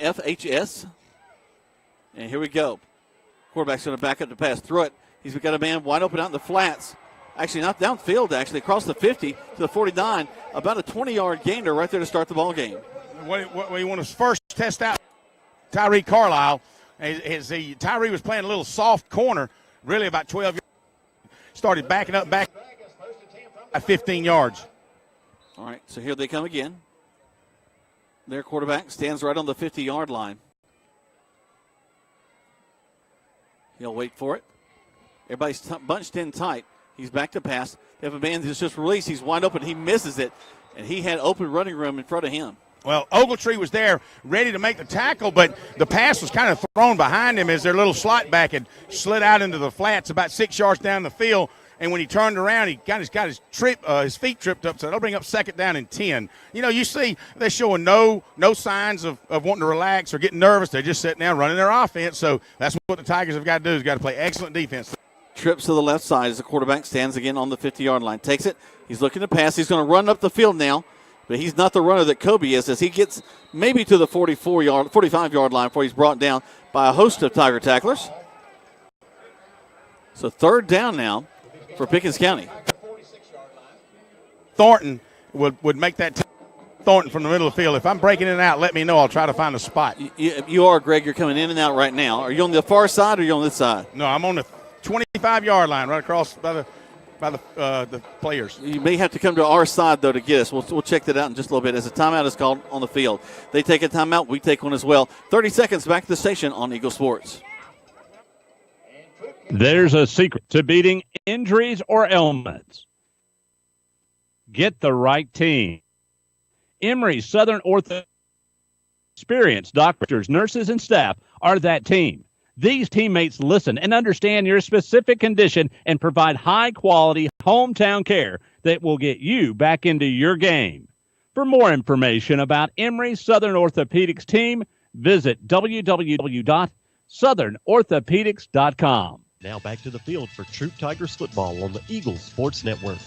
FHS. And here we go. Quarterback's going to back up to pass through it. He's got a man wide open out in the flats. Actually, not downfield, across the 50 to the 49. About a 20-yard gainer right there to start the ball game. What you want to first test out Tyree Carlisle. Tyree was playing a little soft corner, really about 12 yards. Started backing up back at 15 yards. All right, so here they come again. Their quarterback stands right on the 50-yard line. He'll wait for it. Everybody's bunched in tight. He's back to pass. They have a man that's just released. He's wide open. He misses it, and he had open running room in front of him. Well, Ogletree was there ready to make the tackle, but the pass was kind of thrown behind him as their little slot back had slid out into the flats about 6 yards down the field. And when he turned around, he got his feet tripped up, so that'll bring up 2nd down and 10. You know, you see they're showing no signs of wanting to relax or getting nervous. They're just sitting down running their offense. So that's what the Tigers have got to do, is got to play excellent defense. Trips to the left side as the quarterback stands again on the 50-yard line. Takes it. He's looking to pass. He's going to run up the field now. But he's not the runner that Kobe is, as he gets maybe to the 45-yard line before he's brought down by a host of Tiger tacklers. So 3rd down now for Pickens County. Thornton would make that Thornton from the middle of the field. If I'm breaking in and out, let me know. I'll try to find a spot. You are, Greg. You're coming in and out right now. Are you on the far side or are you on this side? No, I'm on the 25-yard line right across by the players. You may have to come to our side, though, to get us. We'll check that out in just a little bit as a timeout is called on the field. They take a timeout. We take one as well. 30 seconds back to the station on Eagle Sports. There's a secret to beating injuries or ailments. Get the right team. Emory Southern Ortho. Experienced doctors, nurses, and staff are that team. These teammates listen and understand your specific condition and provide high-quality hometown care that will get you back into your game. For more information about Emory Southern Orthopedics team, visit www.southernorthopedics.com. Now back to the field for Troup Tigers football on the Eagle Sports Network.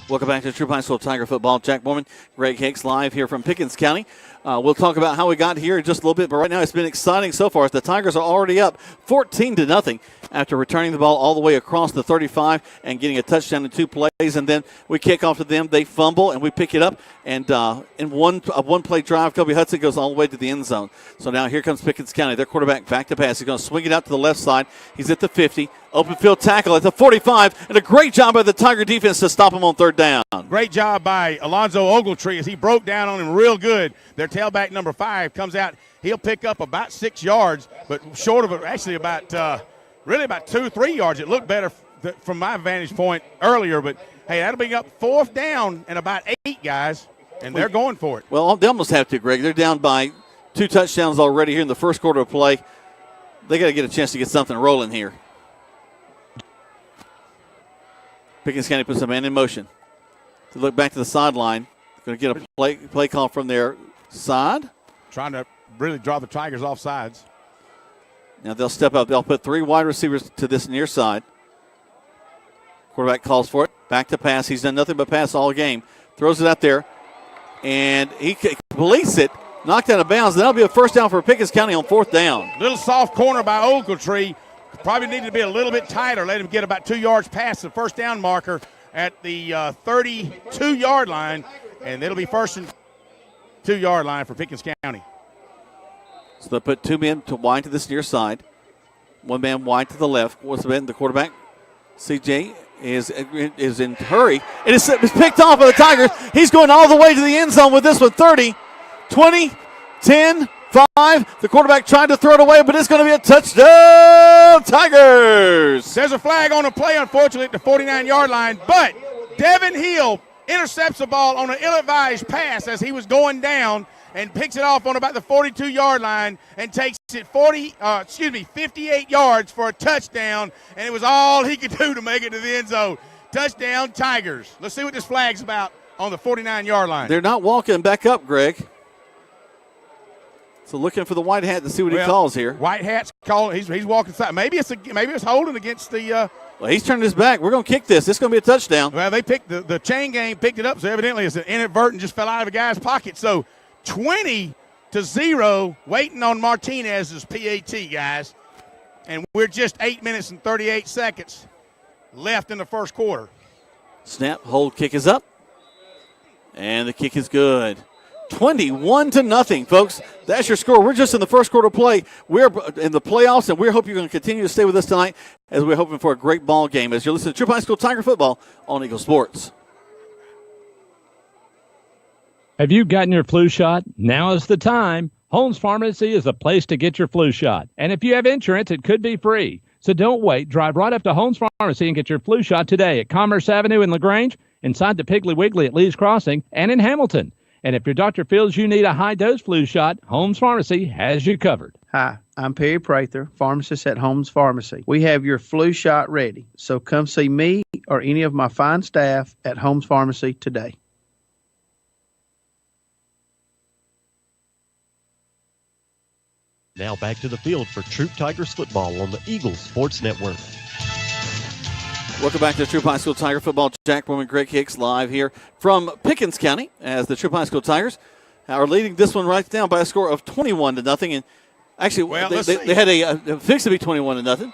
Welcome back to Troup High School Tiger football. Jack Borman, Greg Hicks live here from Pickens County. We'll talk about how we got here in just a little bit, but right now it's been exciting so far. The Tigers are already up 14-0 after returning the ball all the way across the 35 and getting a touchdown in 2 plays. And then we kick off to them. They fumble, and we pick it up. And in one-play drive, Kobe Hudson goes all the way to the end zone. So now here comes Pickens County. Their quarterback back to pass. He's going to swing it out to the left side. He's at the 50. Open field tackle at the 45. And a great job by the Tiger defense to stop him on 3rd down. Great job by Alonzo Ogletree as he broke down on him real good. Their tailback number 5 comes out. He'll pick up about 6 yards, but short of it, actually about 2-3 yards. It looked better from my vantage point earlier, but hey, that'll bring up 4th down and about 8 guys, and they're going for it. Well, they almost have to, Greg. They're down by 2 touchdowns already here in the first quarter of play. They got to get a chance to get something rolling here. Pickens County puts a man in motion. To look back to the sideline. Going to get a play call from their side. Trying to really draw the Tigers off sides. Now they'll step up. They'll put 3 wide receivers to this near side. Quarterback calls for it. Back to pass. He's done nothing but pass all game. Throws it out there. And he completes it. Knocked out of bounds. That'll be a 1st down for Pickens County on 4th down. Little soft corner by Ogletree. Probably needed to be a little bit tighter. Let him get about 2 yards past the 1st down marker at the 32-yard line. And it'll be 1st and 2-yard line for Pickens County. So they'll put 2 men wide to this near side. 1 man wide to the left. The quarterback, CJ, is in hurry. It is picked off by the Tigers. He's going all the way to the end zone with this one. 30, 20, 10, 5. The quarterback tried to throw it away, but it's going to be a touchdown, Tigers. There's a flag on the play, unfortunately, at the 49-yard line, but Devin Hill intercepts the ball on an ill-advised pass as he was going down and picks it off on about the 42-yard line and takes it 58 yards for a touchdown, and it was all he could do to make it to the end zone. Touchdown, Tigers. Let's see what this flag's about on the 49-yard line. They're not walking back up, Greg. So looking for the white hat to see what he calls here. White hat's calling. He's walking side. Maybe it's holding against the. Well, he's turned his back. We're going to kick this. It's going to be a touchdown. Well, they picked the chain gang picked it up, so evidently it's an inadvertent just fell out of a guy's pocket. So 20-0, waiting on Martinez's PAT, guys. And we're just 8 minutes and 38 seconds left in the first quarter. Snap, hold, kick is up. And the kick is good. 21-0, folks. That's your score. We're just in the first quarter play. We're in the playoffs, and we hope you're going to continue to stay with us tonight as we're hoping for a great ball game as you're listening to Troup High School Tiger Football on Eagle Sports. Have you gotten your flu shot? Now is the time. Holmes Pharmacy is the place to get your flu shot. And if you have insurance, it could be free. So don't wait. Drive right up to Holmes Pharmacy and get your flu shot today at Commerce Avenue in LaGrange, inside the Piggly Wiggly at Lee's Crossing, and in Hamilton. And if your doctor feels you need a high-dose flu shot, Holmes Pharmacy has you covered. Hi, I'm Perry Prather, pharmacist at Holmes Pharmacy. We have your flu shot ready, so come see me or any of my fine staff at Holmes Pharmacy today. Now back to the field for Troup Tigers football on the Eagles Sports Network. Welcome back to Troup High School Tiger Football. Jack Borman, Greg Hicks live here from Pickens County as the Troup High School Tigers are leading this one right now by a score of 21-0. And actually, they had a fix to be 21-0.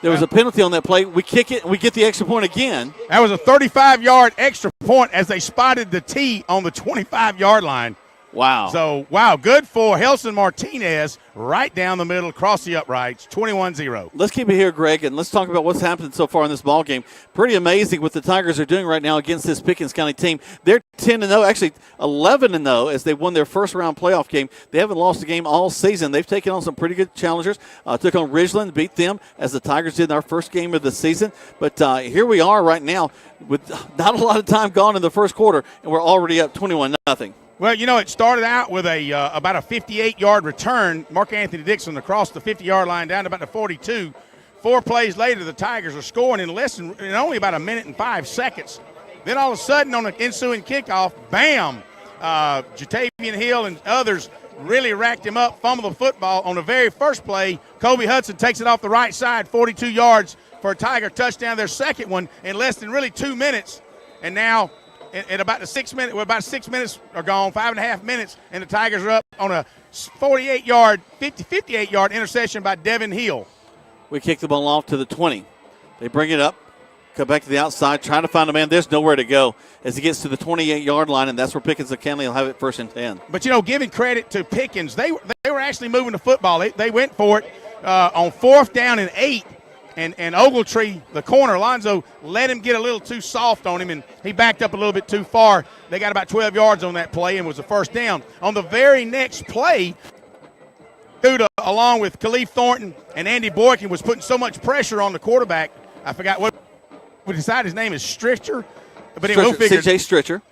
There was a penalty on that play. We kick it, and we get the extra point again. That was a 35-yard extra point as they spotted the tee on the 25-yard line. Wow. So, good for Helson Martinez right down the middle, across the uprights, 21-0. Let's keep it here, Greg, and let's talk about what's happened so far in this ball game. Pretty amazing what the Tigers are doing right now against this Pickens County team. They're 10-0, actually 11-0 as they won their first-round playoff game. They haven't lost a game all season. They've taken on some pretty good challengers. Took on Ridgeland, beat them as the Tigers did in our first game of the season. But here we are right now with not a lot of time gone in the first quarter, and we're already up 21-0. Well, it started out with about a 58-yard return. Mark Anthony Dixon across the 50-yard line down to about the 42. 4 plays later, the Tigers are scoring in only about a minute and 5 seconds. Then all of a sudden, on an ensuing kickoff, bam! Jatavian Hill and others really racked him up, fumbled the football on the very first play. Kobe Hudson takes it off the right side, 42 yards for a Tiger touchdown. Their second one in less than really 2 minutes, and now. At about 6 minutes are gone, 5.5 minutes, and the Tigers are up on a 58-yard interception by Devin Hill. We kick the ball off to the 20. They bring it up, come back to the outside, trying to find a man. There's nowhere to go as he gets to the 28-yard line, and that's where Pickens and County will have it 1st and 10. But, giving credit to Pickens, they were actually moving the football. They went for it on 4th down and 8. And Ogletree, the corner, Alonzo, let him get a little too soft on him, and he backed up a little bit too far. They got about 12 yards on that play and was a 1st down. On the very next play, Duda, along with Khalif Thornton and Andy Boykin, was putting so much pressure on the quarterback. I forgot what we decided his name is Stritcher. But we'll figure C.J. Stritcher.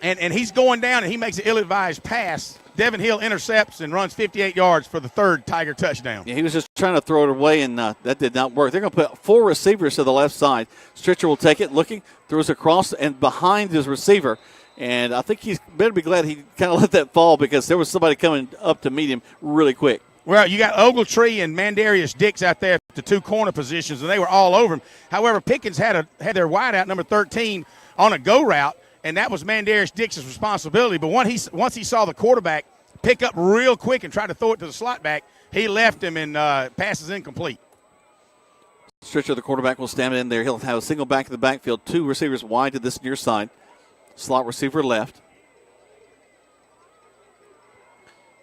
And he's going down, and he makes an ill-advised pass. Devin Hill intercepts and runs 58 yards for the 3rd Tiger touchdown. Yeah, he was just trying to throw it away, and that did not work. They're going to put 4 receivers to the left side. Stritcher will take it, looking, throws across and behind his receiver. And I think he's better be glad he kind of let that fall because there was somebody coming up to meet him really quick. Well, you got Ogletree and Mandarius Dix out there at the 2 corner positions, and they were all over him. However, Pickens had their wideout, number 13, on a go route, and that was Mandarius Dix's responsibility. But once he saw the quarterback pick up real quick and try to throw it to the slot back, he left him and passes incomplete. Stritcher, the quarterback, will stand in there. He'll have a single back in the backfield, 2 receivers wide to this near side. Slot receiver left.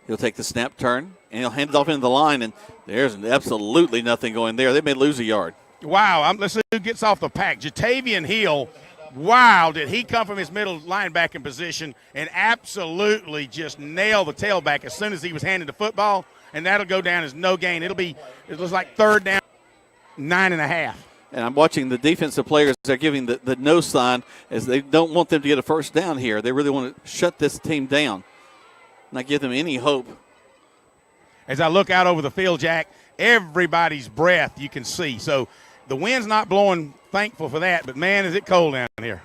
He'll take the snap, turn, and he'll hand it off into the line, and there's absolutely nothing going there. They may lose a yard. Wow, let's see who gets off the pack. Jatavian Hill, wow, did he come from his middle linebacking position and absolutely just nail the tailback as soon as he was handed the football, and that'll go down as no gain. It looks like 3rd down, 9.5. And I'm watching the defensive players. They're giving the no sign as they don't want them to get a 1st down here. They really want to shut this team down, not give them any hope. As I look out over the field, Jack, everybody's breath you can see. So the wind's not blowing, thankful for that, but, man, is it cold down here.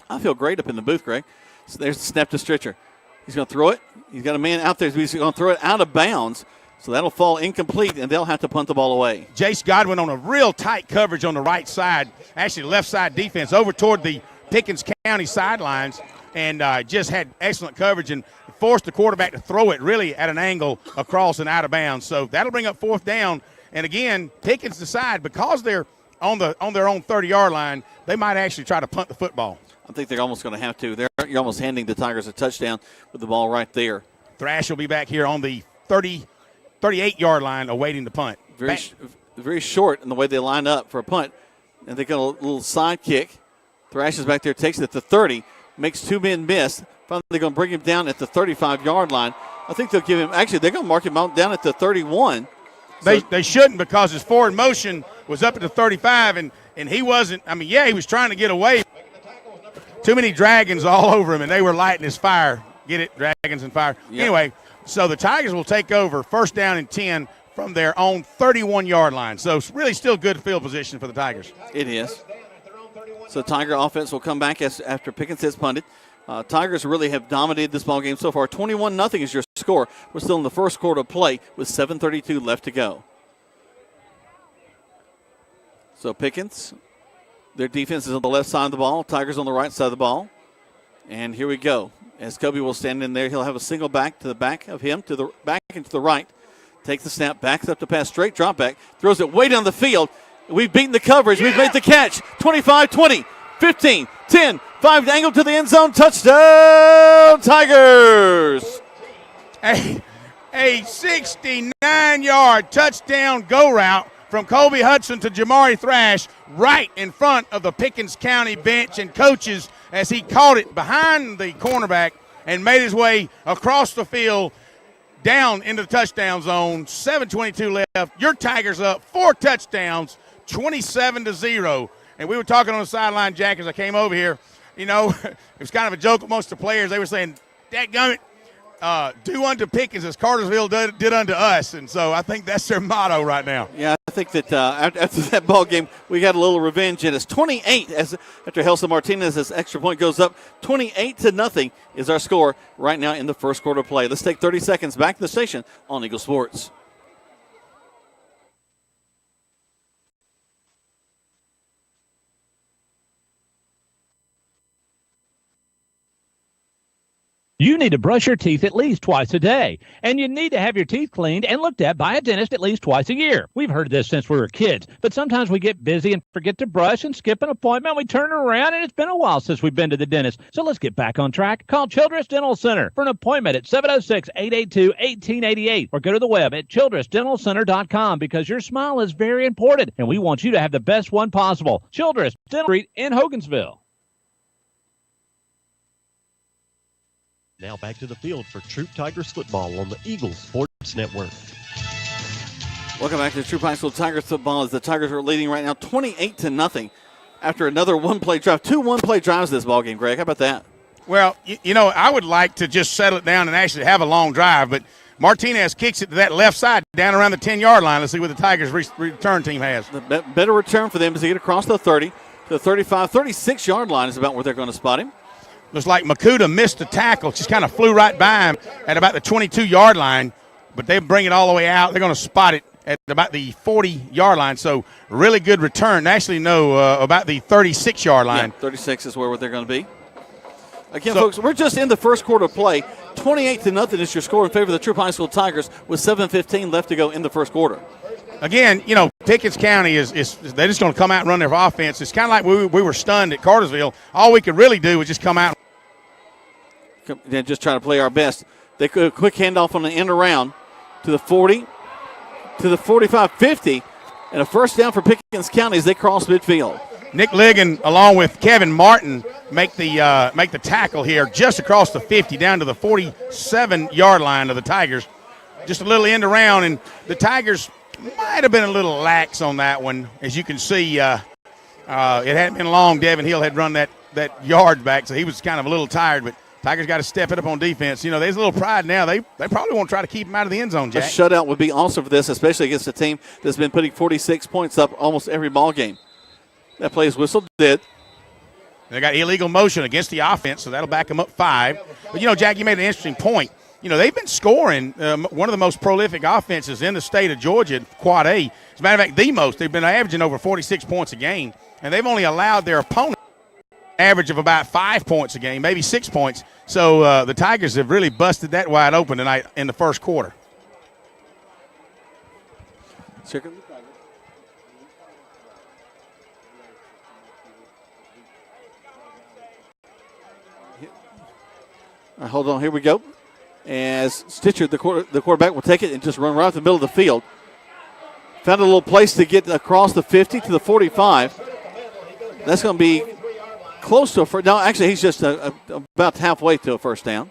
I feel great up in the booth, Greg. So there's the snap to Stritcher. He's going to throw it. He's got a man out there. He's going to throw it out of bounds. So that'll fall incomplete, and they'll have to punt the ball away. Jace Godwin on a real tight coverage on the right side, actually left side defense, over toward the Pickens County sidelines. and just had excellent coverage and forced the quarterback to throw it really at an angle across and out of bounds. So that'll bring up 4th down. And again, Pickens decide because they're on their own 30-yard line, they might actually try to punt the football. I think they're almost going to have to. You're almost handing the Tigers a touchdown with the ball right there. Thrash will be back here on the 38-yard line awaiting the punt. Very short in the way they line up for a punt. And they got a little side kick. Thrash is back there, takes it at the 30, makes 2 men miss. Finally, they're going to bring him down at the 35-yard line. I think they'll give him – actually, they're going to mark him out down at the 31. They shouldn't, because his forward motion was up at the 35, and he wasn't – he was trying to get away. Too many dragons all over him, and they were lighting his fire. Get it? Dragons and fire. Yep. Anyway, so the Tigers will take over 1st down and 10 from their own 31-yard line. So it's really still good field position for the Tigers. It is. So Tiger offense will come back after Pickens has punted. Tigers really have dominated this ball game so far. 21-0 is your score. We're still in the first quarter of play with 7:32 left to go. So Pickens, their defense is on the left side of the ball. Tigers on the right side of the ball. And here we go. As Kobe will stand in there, he'll have a single back to the back of him, to the back and to the right. Takes the snap, backs up to pass, straight drop back, throws it way down the field. We've beaten the coverage. We've made the catch. 25, 20, 15, 10, 5 angle to the end zone. Touchdown, Tigers. A 69-yard touchdown go route from Colby Hudson to Jamari Thrash right in front of the Pickens County bench and coaches as he caught it behind the cornerback and made his way across the field down into the touchdown zone. 7:22 left. Your Tigers up 4 touchdowns, 27-0. And we were talking on the sideline, Jack, as I came over here. You know, it was kind of a joke amongst the players. They were saying, dadgummit, do unto Pickens as Cartersville did unto us. And so I think that's their motto right now. Yeah, I think that after that ball game, we got a little revenge. And it's 28 after Helson Martinez's extra point goes up. 28-0 is our score right now in the first quarter of play. Let's take 30 seconds back to the station on Eagle Sports. You need to brush your teeth at least twice a day, and you need to have your teeth cleaned and looked at by a dentist at least twice a year. We've heard this since we were kids, but sometimes we get busy and forget to brush and skip an appointment. We turn around, and it's been a while since we've been to the dentist. So let's get back on track. Call Childress Dental Center for an appointment at 706-882-1888 or go to the web at childressdentalcenter.com because your smile is very important, and we want you to have the best one possible. Childress Dental Street in Hogansville. Now back to the field for Troup Tigers football on the Eagles Sports Network. Welcome back to Troup High School Tigers football as the Tigers are leading right now 28-0 after another one-play drive. 2 one-play drives this ball game, Greg. How about that? Well, you know, I would like to just settle it down and actually have a long drive, but Martinez kicks it to that left side down around the 10-yard line. Let's see what the Tigers return team has. The better return for them is to get across the 30 to the 35, 36-yard line is about where they're going to spot him. Looks like Makuta missed the tackle. Just kind of flew right by him at about the 22-yard line, but they bring it all the way out. They're going to spot it at about the 40-yard line, so really good return. Actually, no, about the 36-yard line. Yeah, 36 is where they're going to be. Again, folks, we're just in the first quarter of play. 28-0 is your score in favor of the Troup High School Tigers with 7:15 left to go in the first quarter. Again, you know, Pickens County they're just going to come out and run their offense. It's kind of like we were stunned at Cartersville. All we could really do was just come out. Just try to play our best. They could a quick handoff on the end around to the 40, to the 45, 50, and a first down for Pickens County as they cross midfield. Nick Ligon, along with Kevin Martin, make the tackle here just across the 50 down to the 47-yard line of the Tigers. Just a little end around, and the Tigers might have been a little lax on that one. As you can see, it hadn't been long. Devin Hill had run that yard back, so he was kind of a little tired, but Tigers got to step it up on defense. You know, there's a little pride now. They probably won't try to keep him out of the end zone, Jack. A shutout would be awesome for this, especially against a team that's been putting 46 points up almost every ball game. That play is whistled dead. They got illegal motion against the offense, so that'll back them up 5. But, you know, Jack, you made an interesting point. You know, they've been scoring one of the most prolific offenses in the state of Georgia, Quad A. As a matter of fact, the most. They've been averaging over 46 points a game, and they've only allowed their opponent average of about 5 points a game, maybe 6 points. So the Tigers have really busted that wide open tonight in the first quarter. Hold on, here we go. As Stitcher, the quarterback, will take it and just run right up the middle of the field. Found a little place to get across the 50 to the 45. That's going to be close to a first. No, actually, he's just about halfway to a first down.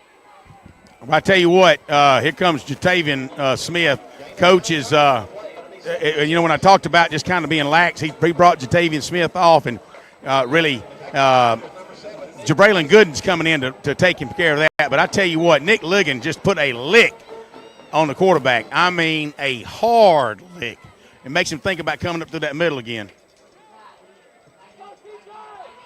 I tell you what, here comes Jatavian Smith. Coach is, when I talked about just kind of being lax, he brought Jatavian Smith off, and really Jabraylon Gooden's coming in to take care of that. But I tell you what, Nick Ligon just put a lick on the quarterback. I mean, a hard lick. It makes him think about coming up through that middle again.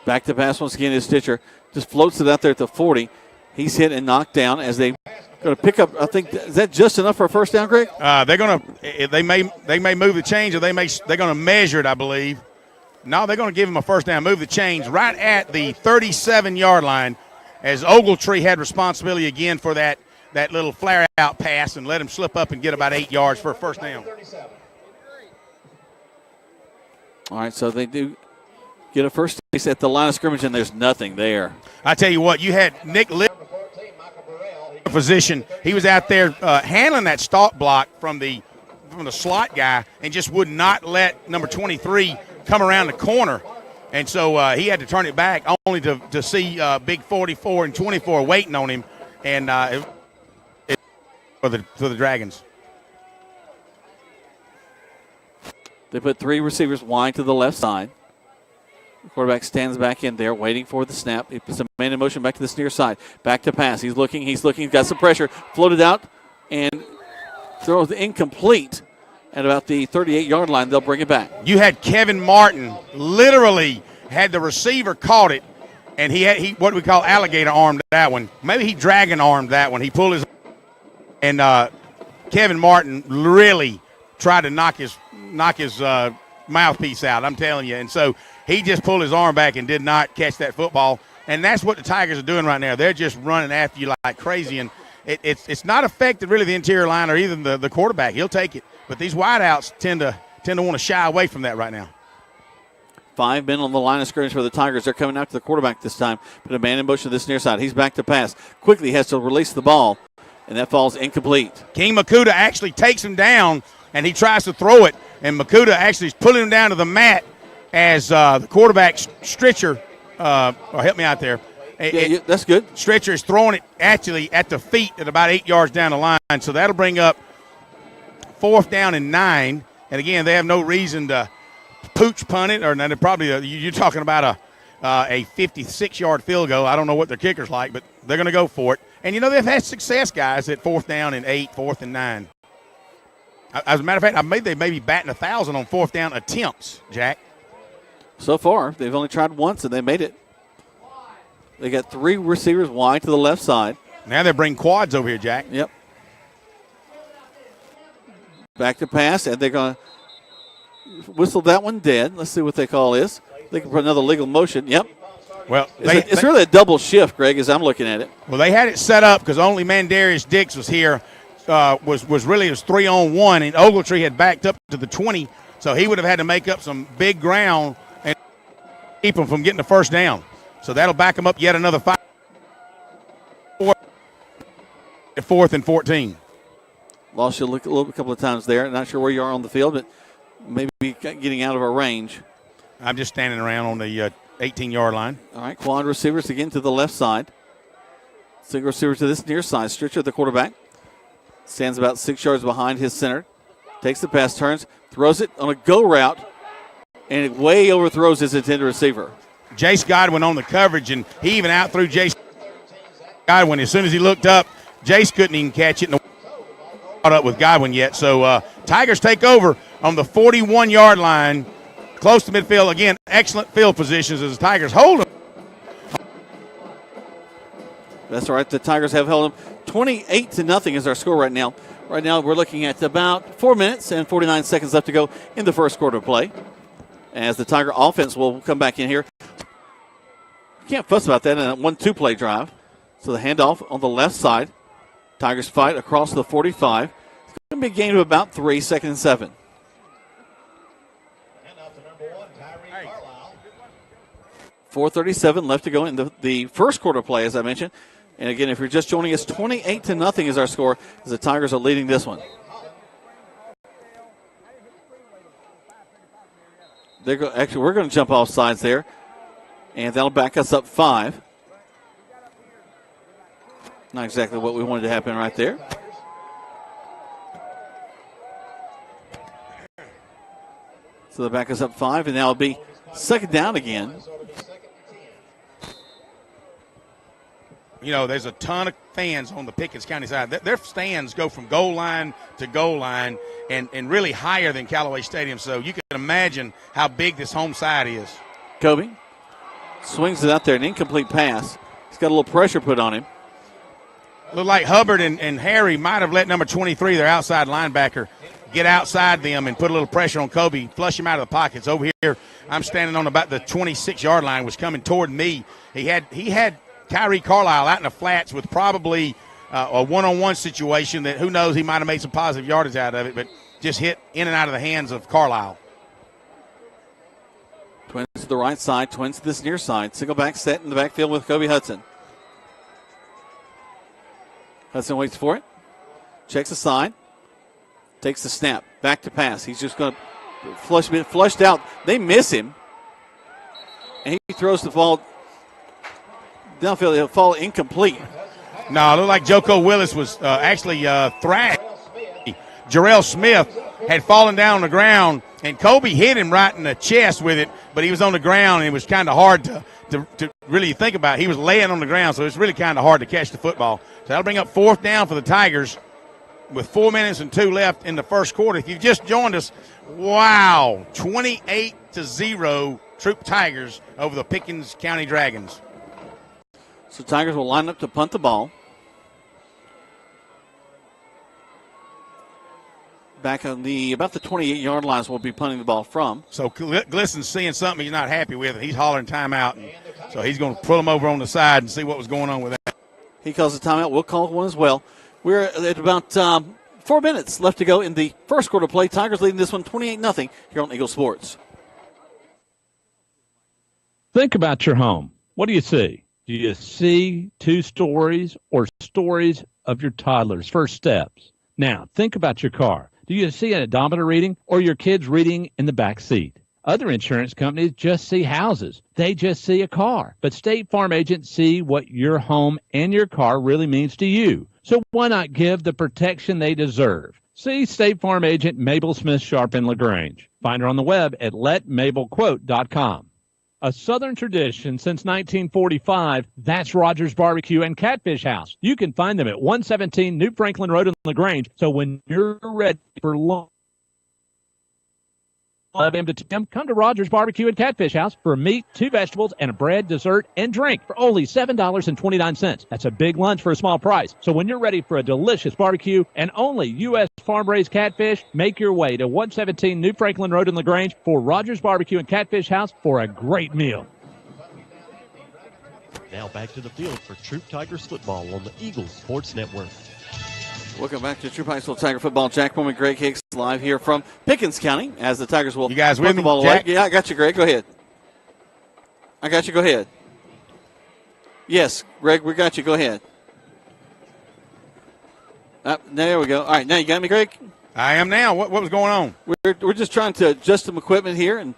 Back to pass once again is Stitcher. Just floats it out there at the 40. He's hit and knocked down as they going to pick up. I think, is that just enough for a first down, Greg? They may move the chains, or they're going to measure it, I believe. No, they're going to give him a first down. Move the chains right at the 37-yard line, as Ogletree had responsibility again for that little flare-out pass and let him slip up and get about 8 yards for a first down. All right, so they do get a first base at the line of scrimmage, and there's nothing there. I tell you what, you had Nick Litt position. He was out there handling that stop block from the slot guy and just would not let number 23 come around the corner. And so he had to turn it back only to see big 44 and 24 waiting on him, and for the Dragons. They put three receivers wide to the left side. The quarterback stands back in there waiting for the snap. He puts a man in motion back to this near side. Back to pass. He's looking, got some pressure. Floated out and throws incomplete at about the 38-yard line. They'll bring it back. You had Kevin Martin literally had the receiver caught it, and he what we call alligator armed that one. Maybe he dragon armed that one. He pulled his, and Kevin Martin really tried to knock his mouthpiece out, I'm telling you. And so he just pulled his arm back and did not catch that football. And that's what the Tigers are doing right now. They're just running after you like crazy. And it's not affected really the interior line or even the quarterback. He'll take it. But these wideouts tend to want to shy away from that right now. 5 men on the line of scrimmage for the Tigers. They're coming out to the quarterback this time. Put a man in motion to this near side. He's back to pass. Quickly has to release the ball, and that falls incomplete. King Makuta actually takes him down, and he tries to throw it. And Makuta actually is pulling him down to the mat as the quarterback Stritcher, help me out there. That's good. Stritcher is throwing it actually at the feet at about 8 yards down the line. So that'll bring up 4th down and 9. And, again, they have no reason to pooch punt it. Or they're probably you're talking about a 56-yard field goal. I don't know what their kicker's like, but they're going to go for it. And, they've had success, guys, at 4th down and 8, 4th and 9. As a matter of fact, they may be batting 1,000 on 4th down attempts, Jack. So far, they've only tried once, and they made it. They got 3 receivers wide to the left side. Now they bring quads over here, Jack. Yep. Back to pass, and they're going to whistle that one dead. Let's see what they call is. They can put another legal motion. Yep. Well, it's really a double shift, Greg, as I'm looking at it. Well, they had it set up because only Mandarius Dix was here. Was 3-on-1, and Ogletree had backed up to the 20, so he would have had to make up some big ground and keep him from getting the first down. So that'll back him up yet another 5. 4th and 14. Lost you a couple of times there. Not sure where you are on the field, but maybe getting out of our range. I'm just standing around on the 18-yard line. All right, quad receivers again to the left side. Single receiver to this near side. Stritcher, the quarterback. Stands about 6 yards behind his center. Takes the pass, turns, throws it on a go route, and it way overthrows his intended receiver. Jace Godwin on the coverage, and he even out-threw Jace Godwin. As soon as he looked up, Jace couldn't even catch it and caught up with Godwin yet. So Tigers take over on the 41-yard line, close to midfield. Again, excellent field positions as the Tigers hold them. That's all right. The Tigers have held them 28-0 is our score right now. Right now we're looking at about 4 minutes and 49 seconds left to go in the first quarter of play. As the Tiger offense will come back in here. can't fuss about that in a 1-2 play drive. So the handoff on the left side. Tigers fight across the 45. It's going to be a gain of about 3, 2nd and 7. 4:37 left to go in the first quarter play, as I mentioned. And again, if you're just joining us, 28-0 is our score as the Tigers are leading this one. Actually, we're going to jump off sides there, and that'll back us up 5. Not exactly what we wanted to happen right there. So they'll back us up 5, and now it'll be second down again. You know, there's a ton of fans on the Pickens County side. Their stands go from goal line to goal line and really higher than Callaway Stadium. So you can imagine how big this home side is. Kobe swings it out there, an incomplete pass. He's got a little pressure put on him. Looked like Hubbard and Harry might have let number 23, their outside linebacker, get outside them and put a little pressure on Kobe, flush him out of the pockets. Over here, I'm standing on about the 26-yard line, was coming toward me. He had Kyrie Carlisle out in the flats with probably a one-on-one situation that who knows, he might have made some positive yardage out of it, but just hit in and out of the hands of Carlisle. Twins to the right side, twins to this near side. Single back set in the backfield with Kobe Hudson. Hudson waits for it. Checks the side. Takes the snap. Back to pass. He's just going to flushed out. They miss him. And he throws the ball downfield. It'll fall incomplete. No, it looked like Joko Willis was actually thrashed. Jarrell Smith had fallen down on the ground, and Kobe hit him right in the chest with it, but he was on the ground, and it was kind of hard to really think about. He was laying on the ground, so it's really kind of hard to catch the football. So that'll bring up 4th down for the Tigers with 4 minutes and 2 left in the first quarter. If you've just joined us, wow, 28-0 Troup Tigers over the Pickens County Dragons. So Tigers will line up to punt the ball. Back on about the 28-yard lines we'll be punting the ball from. So Glisson's seeing something he's not happy with, and he's hollering timeout. And so he's going to pull him over on the side and see what was going on with that. He calls a timeout. We'll call one as well. We're at about 4 minutes left to go in the first quarter play. Tigers leading this one 28-0 here on Eagle Sports. Think about your home. What do you see? Do you see 2 stories or stories of your toddler's first steps? Now, think about your car. Do you see an odometer reading or your kids reading in the back seat? Other insurance companies just see houses. They just see a car. But State Farm agents see what your home and your car really means to you. So why not give the protection they deserve? See State Farm agent Mabel Smith Sharp in LaGrange. Find her on the web at letmabelquote.com. A Southern tradition since 1945, that's Rogers Barbecue and Catfish House. You can find them at 117 New Franklin Road in LaGrange. So when you're ready for lunch, 11 to 10, come to Rogers Barbecue and Catfish House for meat, 2 vegetables, and a bread, dessert, and drink for only $7.29. That's a big lunch for a small price. So when you're ready for a delicious barbecue and only U.S. farm-raised catfish, make your way to 117 New Franklin Road in LaGrange for Rogers Barbecue and Catfish House for a great meal. Now back to the field for Troup Tigers football on the Eagles Sports Network. Welcome back to Troup High School Tiger football. Jack Bowman, Greg Hicks live here from Pickens County as the Tigers will you guys with the me, ball Jack? away. Yeah, I got you, Greg. Go ahead. I got you. Go ahead. Yes, Greg, we got you. Go ahead. There we go. All right, now you got me, Greg? I am now. What was going on? We're just trying to adjust some equipment here and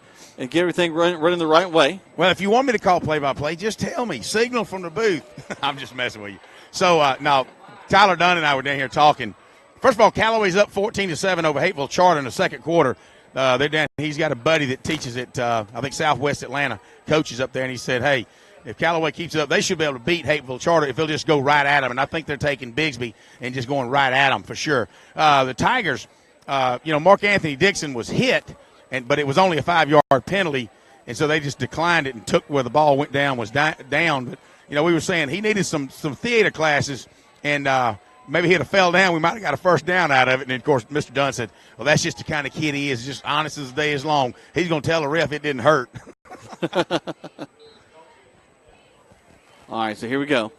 get everything running the right way. Well, if you want me to call play-by-play, just tell me. Signal from the booth. I'm just messing with you. So, now, Tyler Dunn and I were down here talking. First of all, Callaway's up 14-7 over Hateville Charter in the second quarter. They're down. He's got a buddy that teaches at, I think, Southwest Atlanta, coaches up there, and he said, hey, if Callaway keeps it up, they should be able to beat Hateville Charter if they'll just go right at them. And I think they're taking Bigsby and just going right at them for sure. The Tigers, Mark Anthony Dixon was hit, but it was only a 5-yard penalty, and so they just declined it and took where the ball went down, was down. But, we were saying he needed some theater classes, and maybe he'd have fell down. We might have got a first down out of it. And, of course, Mr. Dunn said, well, that's just the kind of kid he is, just honest as the day is long. He's going to tell the ref it didn't hurt. All right, so here we go.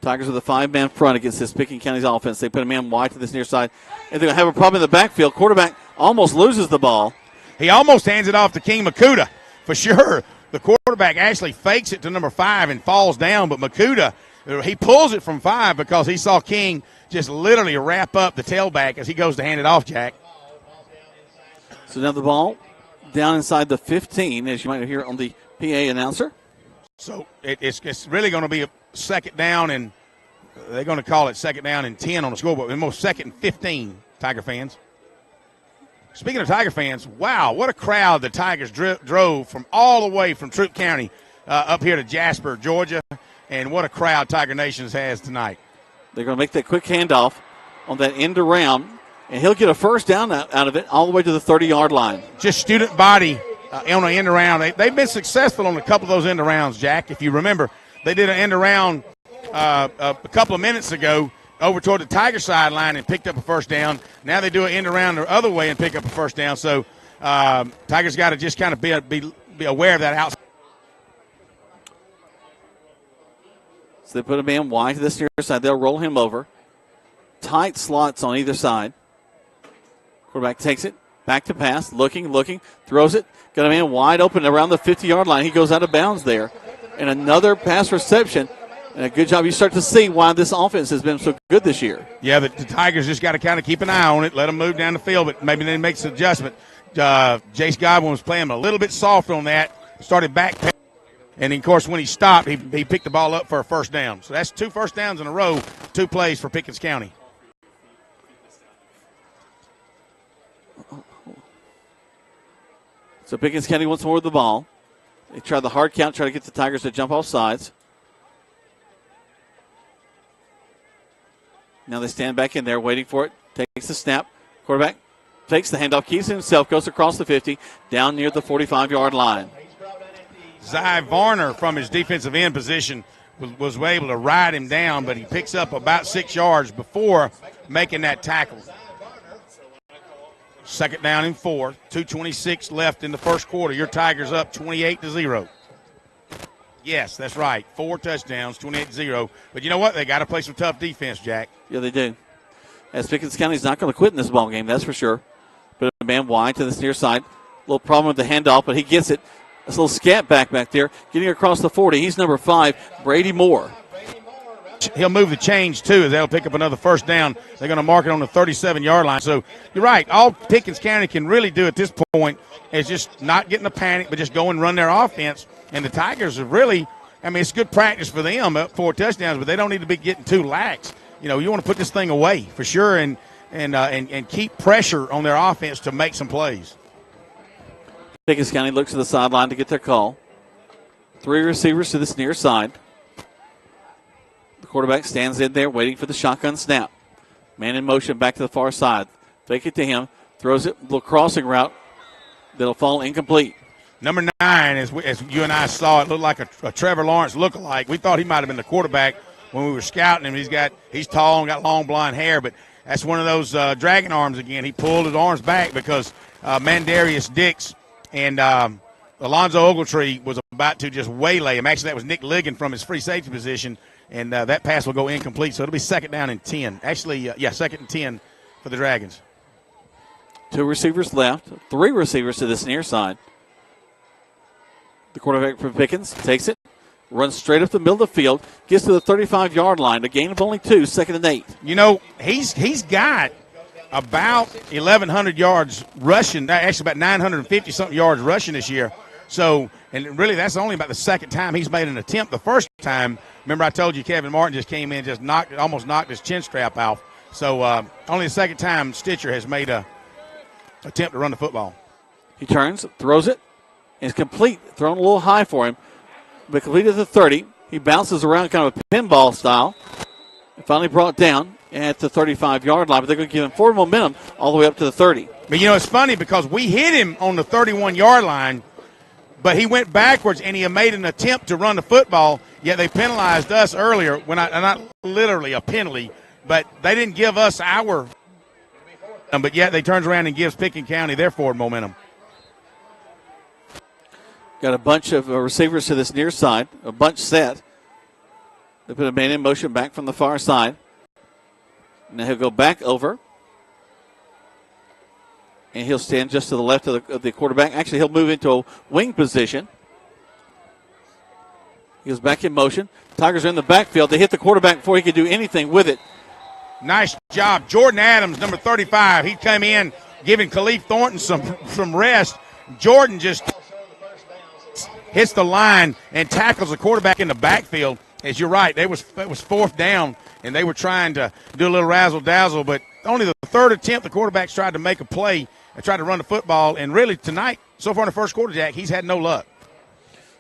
Tigers with a 5-man front against this Pickens County's offense. They put a man wide to this near side, and they're going to have a problem in the backfield. Quarterback almost loses the ball. He almost hands it off to King Makuta, for sure. The quarterback actually fakes it to number 5 and falls down, but Makuta, he pulls it from 5 because he saw King just literally wrap up the tailback as he goes to hand it off, Jack. So now the ball down inside the 15, as you might hear on the PA announcer. So it's really going to be a second down, and they're going to call it second down and 10 on the scoreboard. Almost second and 15, Tiger fans. Speaking of Tiger fans, wow, what a crowd the Tigers drove from all the way from Troup County up here to Jasper, Georgia, and what a crowd Tiger Nations has tonight. They're going to make that quick handoff on that end around, and he'll get a first down out of it all the way to the 30-yard line. Just student body on an end around. They've been successful on a couple of those end arounds, Jack. If you remember, they did an end around a couple of minutes ago over toward the Tiger sideline and picked up a first down. Now they do an end around the other way and pick up a first down. So Tigers got to just kind of be aware of that outside. So they put a man wide to this near side. They'll roll him over. Tight slots on either side. Quarterback takes it. Back to pass. Looking. Throws it. Got a man wide open around the 50-yard line. He goes out of bounds there. And another pass reception. And a good job. You start to see why this offense has been so good this year. Yeah, the Tigers just got to kind of keep an eye on it, let them move down the field, but maybe they make some adjustment. Jace Godwin was playing a little bit soft on that, started back. And, of course, when he stopped, he picked the ball up for a first down. So that's 2 first downs in a row, 2 plays for Pickens County. So Pickens County wants more of the ball. They try the hard count, try to get the Tigers to jump off sides. Now they stand back in there waiting for it. Takes the snap. Quarterback takes the handoff, keeps it himself, goes across the 50, down near the 45-yard line. Zy Varner from his defensive end position was able to ride him down, but he picks up about 6 yards before making that tackle. Second down and 4, 2:26 left in the first quarter. Your Tigers up 28-0. Yes, that's right. 4 touchdowns, 28-0. But you know what? They got to play some tough defense, Jack. Yeah, they do. As Pickens County's not going to quit in this ball game, that's for sure. But a man wide to this near side. A little problem with the handoff, but he gets it. This little scat back there, getting across the 40. He's number 5, Brady Moore. He'll move the change, too, as they'll pick up another first down. They're going to mark it on the 37-yard line. So you're right. All Pickens County can really do at this point is just not getting a panic, but just go and run their offense. And the Tigers are really, it's good practice for them, 4 touchdowns, but they don't need to be getting too lax. You want to put this thing away for sure and keep pressure on their offense to make some plays. Pickens County looks to the sideline to get their call. 3 receivers to this near side. The quarterback stands in there waiting for the shotgun snap. Man in motion back to the far side. Fake it to him. Throws it, little crossing route. That'll fall incomplete. Number 9, as you and I saw, it looked like a Trevor Lawrence lookalike. We thought he might have been the quarterback when we were scouting him. He's tall and got long blonde hair, but that's one of those dragon arms again. He pulled his arms back because Mandarius Dix and Alonzo Ogletree was about to just waylay him. Actually, that was Nick Ligon from his free safety position, and that pass will go incomplete. So it'll be second down and 10. Actually, second and 10 for the Dragons. 2 receivers left. 3 receivers to this near side. The quarterback for Pickens takes it, runs straight up the middle of the field, gets to the 35-yard line, a gain of only 2, second and 8. He's got about 1,100 yards rushing, actually about 950-something yards rushing this year. So, and really that's only about the second time he's made an attempt. The first time, remember I told you Kevin Martin just came in, just almost knocked his chin strap off. So only the second time Stitcher has made a attempt to run the football. He turns, throws it, and it's complete. Thrown a little high for him, but completed the 30. He bounces around kind of a pinball style. And finally brought down at the 35-yard line, but they're going to give him forward momentum all the way up to the 30. But, it's funny because we hit him on the 31-yard line, but he went backwards and he had made an attempt to run the football, yet they penalized us earlier, not literally a penalty, but they didn't give us our – but yet they turns around and gives Pickens County their forward momentum. Got a bunch of receivers to this near side, a bunch set. They put a man in motion back from the far side. Now he'll go back over. And he'll stand just to the left of the quarterback. Actually, he'll move into a wing position. He goes back in motion. Tigers are in the backfield. They hit the quarterback before he could do anything with it. Nice job. Jordan Adams, number 35. He come in giving Khalif Thornton some rest. Jordan just hits the line and tackles the quarterback in the backfield. As you're right, it was fourth down, and they were trying to do a little razzle-dazzle, but only the third attempt the quarterbacks tried to make a play and tried to run the football. And really tonight, so far in the first quarter, Jack, he's had no luck.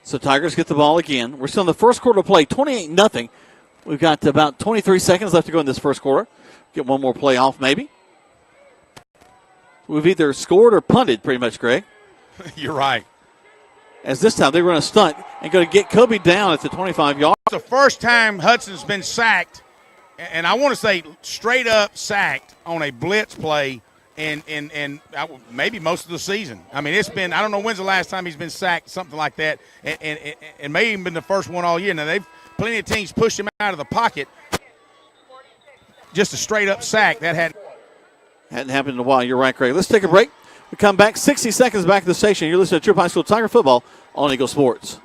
So Tigers get the ball again. We're still in the first quarter of play, 28-0. We've got about 23 seconds left to go in this first quarter. Get one more play off maybe. We've either scored or punted pretty much, Greg. You're right. As this time they run a stunt and going to get Kobe down at the 25-yard. It's the first time Hudson's been sacked, and I want to say straight up sacked on a blitz play in maybe most of the season. I mean, it's been, I don't know when's the last time he's been sacked, something like that, and maybe even been the first one all year. Now, plenty of teams pushed him out of the pocket. Just a straight up sack. That hadn't happened in a while. You're right, Greg. Let's take a break. We come back 60 seconds back to the station. You're listening to Troup High School Tiger Football on Eagle Sports.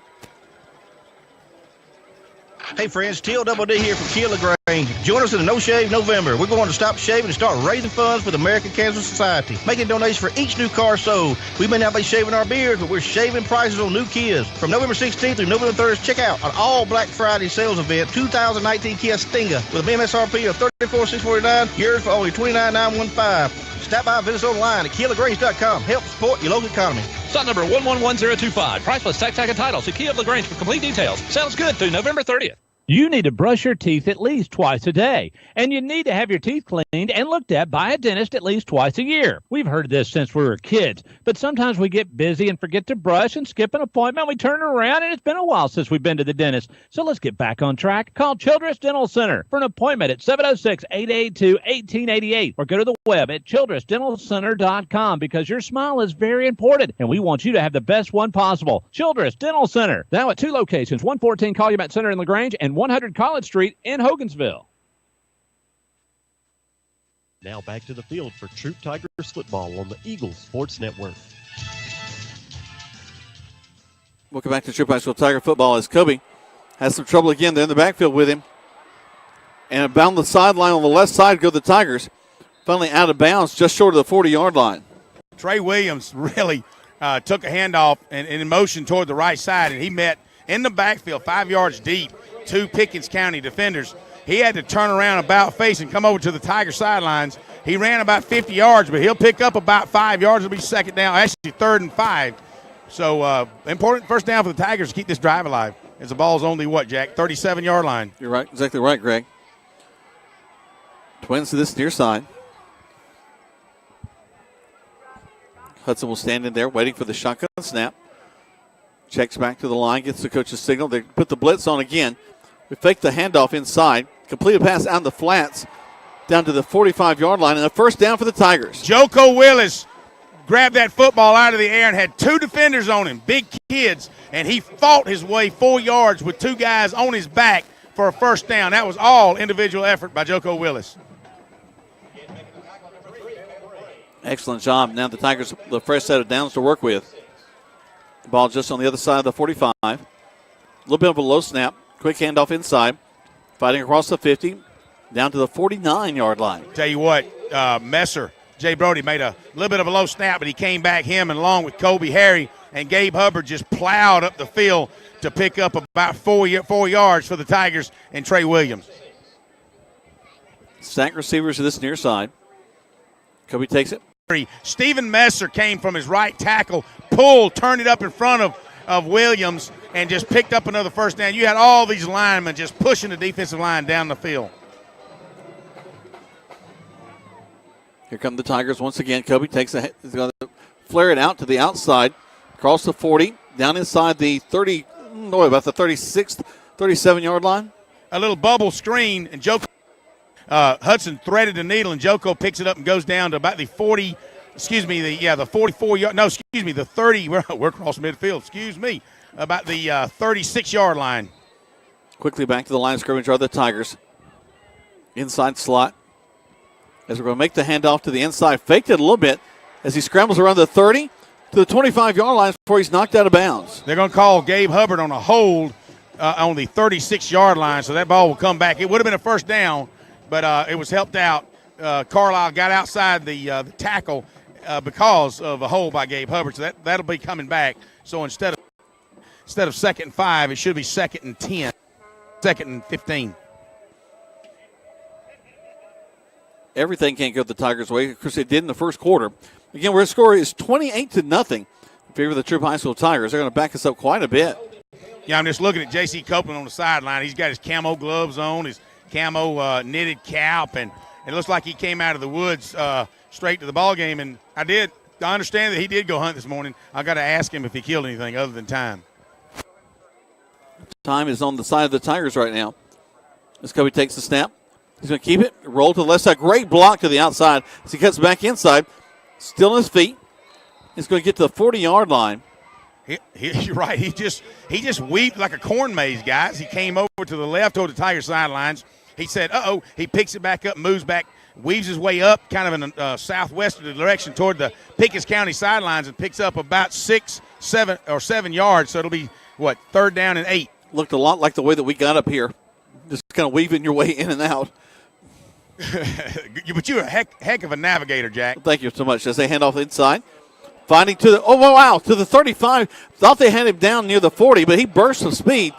Hey friends, TLDD here from Kia LaGrange. Join us in the No Shave November. We're going to stop shaving and start raising funds for the American Cancer Society, making donations for each new car sold. We may not be shaving our beards, but we're shaving prices on new Kias. From November 16th through November 3rd, check out an all Black Friday sales event, 2019 Kia Stinger with an MSRP of $34,649, yours for only $29,915. Stop by and visit us online at KiaLaGrange.com. Help support your local economy. Lot number 111025. Price plus tax, tag, and title. See Kia of LaGrange for complete details. Sounds good through November 30th. You need to brush your teeth at least twice a day, and you need to have your teeth cleaned and looked at by a dentist at least twice a year. We've heard this since we were kids, but sometimes we get busy and forget to brush and skip an appointment. We turn around, and it's been a while since we've been to the dentist. So let's get back on track. Call Childress Dental Center for an appointment at 706-882-1888 or go to the web at childressdentalcenter.com because your smile is very important, and we want you to have the best one possible. Childress Dental Center, now at two locations, 114 Calumet Center in LaGrange and 100 College Street in Hogansville. Now back to the field for Troup Tigers football on the Eagles Sports Network. Welcome back to Troup High School Tiger football as Kobe has some trouble again. They're in the backfield with him. And down the sideline on the left side go the Tigers. Finally out of bounds just short of the 40-yard line. Trey Williams really took a handoff and in motion toward the right side, and he met in the backfield 5 yards deep two Pickens County defenders. He had to turn around about face and come over to the Tiger sidelines. He ran about 50 yards, but he'll pick up about 5 yards. It'll be second down, actually 3rd and 5. So important first down for the Tigers to keep this drive alive as the ball's only, what, Jack, 37-yard line. You're right, exactly right, Greg. Twins to this near side. Hudson will stand in there waiting for the shotgun snap. Checks back to the line, gets the coach's signal. They put the blitz on again. We fake the handoff inside. Complete a pass out in the flats down to the 45-yard line, and a first down for the Tigers. Joko Willis grabbed that football out of the air and had two defenders on him, big kids, and he fought his way 4 yards with two guys on his back for a first down. That was all individual effort by Joko Willis. Excellent job. Now the Tigers, the fresh set of downs to work with. Ball just on the other side of the 45. A little bit of a low snap. Quick handoff inside. Fighting across the 50. Down to the 49-yard line. Tell you what, Messer, Jay Brody made a little bit of a low snap, but he came back him and along with Kobe Harry, and Gabe Hubbard just plowed up the field to pick up about 4 yards for the Tigers and Trey Williams. Stack receivers to this near side. Kobe takes it. Stephen Messer came from his right tackle, pulled, turned it up in front of Williams, and just picked up another first down. You had all these linemen just pushing the defensive line down the field. Here come the Tigers once again. Kobe takes he's going to flare it out to the outside, across the 40, down inside the 30, about the 36th, 37-yard line. A little bubble screen, and Hudson threaded the needle, and Joko picks it up and goes down to about the 40, the 44 yard, no, excuse me, the 30, we're across midfield, about the 36-yard line. Quickly back to the line of scrimmage are the Tigers. Inside slot. As we're going to make the handoff to the inside. Faked it a little bit as he scrambles around the 30 to the 25-yard line before he's knocked out of bounds. They're going to call Gabe Hubbard on a hold on the 36-yard line, so that ball will come back. It would have been a first down, but it was helped out. Carlisle got outside the tackle because of a hold by Gabe Hubbard, so that'll be coming back. So instead of 2nd and 5, it should be 2nd and 10, 2nd and 15. Everything can't go the Tigers' way. Of course, it did in the first quarter. Again, where the score is 28-0 in favor of the Troup High School Tigers. They're going to back us up quite a bit. Yeah, I'm just looking at J.C. Copeland on the sideline. He's got his camo gloves on, his camo knitted cap, and it looks like he came out of the woods straight to the ball game. And I understand that he did go hunt this morning. I got to ask him if he killed anything other than time. Time is on the side of the Tigers right now. As Kobe takes the snap. He's going to keep it, roll to the left side. Great block to the outside as he cuts back inside. Still on his feet. He's going to get to the 40-yard line. You're right. He just weaved like a corn maze, guys. He came over to the left toward the Tiger sidelines. He said, uh-oh. He picks it back up, moves back, weaves his way up kind of in a southwesterly direction toward the Pickens County sidelines and picks up about 7 yards. So it'll be, 3rd down and 8. Looked a lot like the way that we got up here. Just kind of weaving your way in and out. But you're a heck of a navigator, Jack. Thank you so much. As they hand off inside. Finding to the 35. Thought they had him down near the 40, but he burst some speed.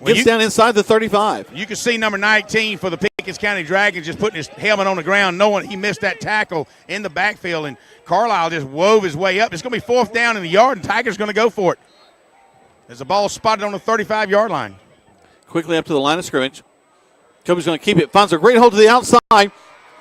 Gets down inside the 35. You can see number 19 for the Pickens County Dragons just putting his helmet on the ground, knowing he missed that tackle in the backfield, and Carlisle just wove his way up. It's going to be 4th down in the yard, and Tiger's going to go for it. There's a ball spotted on the 35-yard line. Quickly up to the line of scrimmage. Kobe's going to keep it. Finds a great hold to the outside.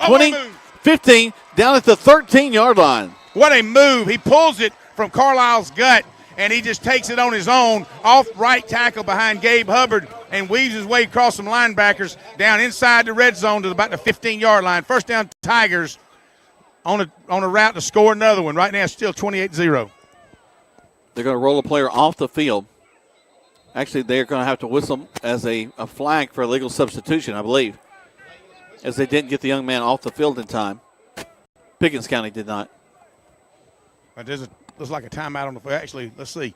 20, 15, down at the 13-yard line. What a move. He pulls it from Carlisle's gut, and he just takes it on his own, off right tackle behind Gabe Hubbard, and weaves his way across some linebackers down inside the red zone to about the 15-yard line. First down, Tigers on a route to score another one. Right now it's still 28-0. They're going to roll a player off the field. Actually, they're going to have to whistle as a flag for illegal substitution, I believe, as they didn't get the young man off the field in time. Pickens County did not. Looks like a timeout on the field. Actually, let's see.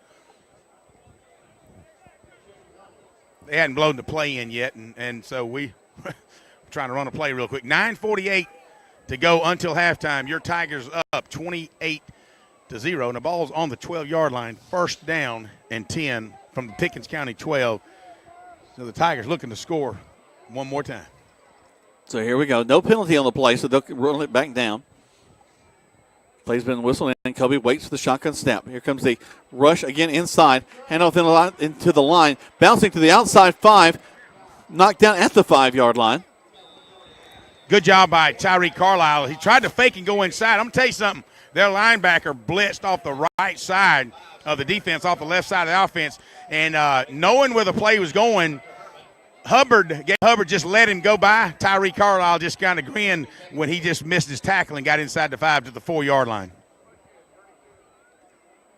They hadn't blown the play in yet, and so we're trying to run a play real quick. 9:48 to go until halftime. Your Tigers up 28-0, and the ball's on the 12-yard line. First down and 10 from the Pickens County 12. So the Tigers looking to score one more time. So here we go. No penalty on the play, so they'll roll it back down. Play's been whistled, and Kobe waits for the shotgun snap. Here comes the rush again inside. Handoff into the line. Bouncing to the outside 5. Knocked down at the 5-yard line. Good job by Tyree Carlisle. He tried to fake and go inside. I'm going to tell you something. Their linebacker blitzed off the right side of the defense, off the left side of the offense. And knowing where the play was going, Hubbard just let him go by. Tyree Carlisle just kind of grinned when he just missed his tackle and got inside the 5 to the 4-yard line.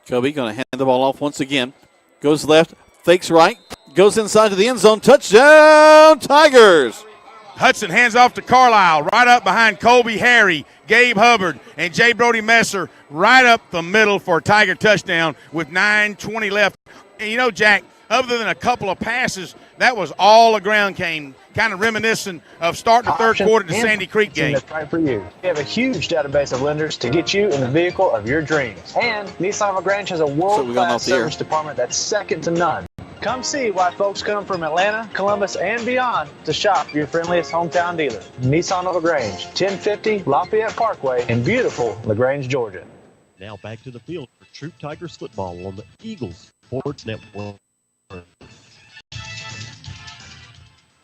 Kobe going to hand the ball off once again. Goes left, fakes right, goes inside to the end zone. Touchdown, Tigers! Hudson hands off to Carlisle, right up behind Colby Harry, Gabe Hubbard, and J. Brody Messer, right up the middle for a Tiger touchdown with 9:20 left. And you know, Jack, other than a couple of passes, that was all the ground game, kind of reminiscent of starting the third quarter to Sandy Creek game. That's right for you. We have a huge database of lenders to get you in the vehicle of your dreams. And Nissan LaGrange has a world-class service department that's second to none. Come see why folks come from Atlanta, Columbus, and beyond to shop your friendliest hometown dealer. Nissan LaGrange, 1050 Lafayette Parkway in beautiful LaGrange, Georgia. Now back to the field for Troup Tigers football on the Eagles Sports Network.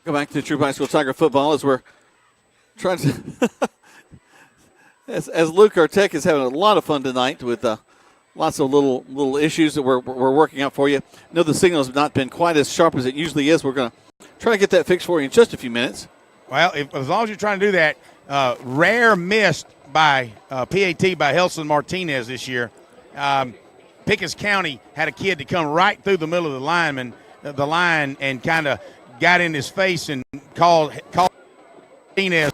Go back to Troup High School Tiger football as we're trying to as Luke Artek is having a lot of fun tonight with lots of little issues that we're working out for you. I know the signal has not been quite as sharp as it usually is. We're going to try to get that fixed for you in just a few minutes. Well, as long as you're trying to do that, rare missed by PAT by Helson Martinez this year. Pickens County had a kid to come right through the middle of the line and kind of got in his face and called Martinez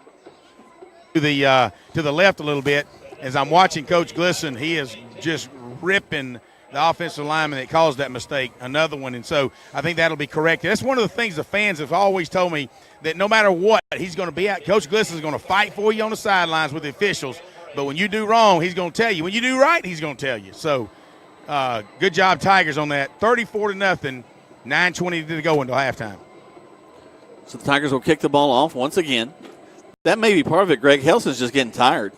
to the left a little bit. As I'm watching Coach Glisson, he is just ripping the offensive lineman that caused that mistake, another one. And so I think that'll be corrected. That's one of the things the fans have always told me, that no matter what, he's going to be out. Coach Glisson is going to fight for you on the sidelines with the officials. But when you do wrong, he's going to tell you. When you do right, he's going to tell you. So good job, Tigers, on that. 34-0, 9:20 to go until halftime. So the Tigers will kick the ball off once again. That may be part of it. Greg Helson's just getting tired.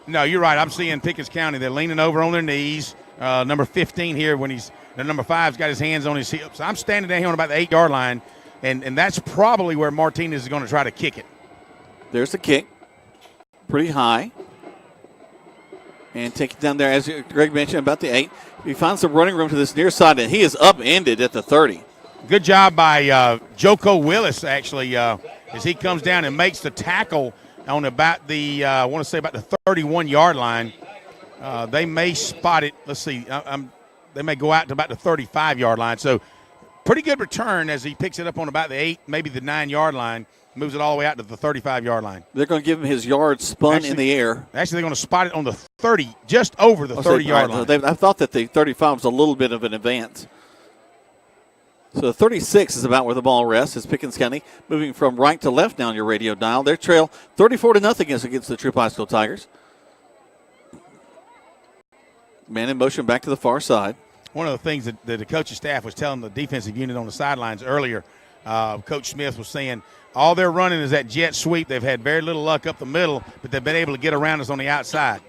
No, you're right. I'm seeing Pickens County. They're leaning over on their knees. Number 15 here, when the number 5's got his hands on his hips. I'm standing down here on about the 8-yard line, and that's probably where Martinez is going to try to kick it. There's the kick. Pretty high. And take it down there, as Greg mentioned, about the 8. He finds some running room to this near side, and he is upended at the 30. Good job by Joko Willis, actually, as he comes down and makes the tackle on about the, I want to say about the 31-yard line. They may spot it. Let's see. They may go out to about the 35-yard line. So pretty good return as he picks it up on about the 8, maybe the 9-yard line, moves it all the way out to the 35-yard line. They're going to give him his yard spun in the air. Actually, they're going to spot it on the 30, just over the 30-yard line. I thought that the 35 was a little bit of an advance. So the 36 is about where the ball rests. It's Pickens County moving from right to left now on your radio dial. Their trail 34-0 against the Troup High School Tigers. Man in motion back to the far side. One of the things that the coaching staff was telling the defensive unit on the sidelines earlier, Coach Smith was saying all they're running is that jet sweep. They've had very little luck up the middle, but they've been able to get around us on the outside.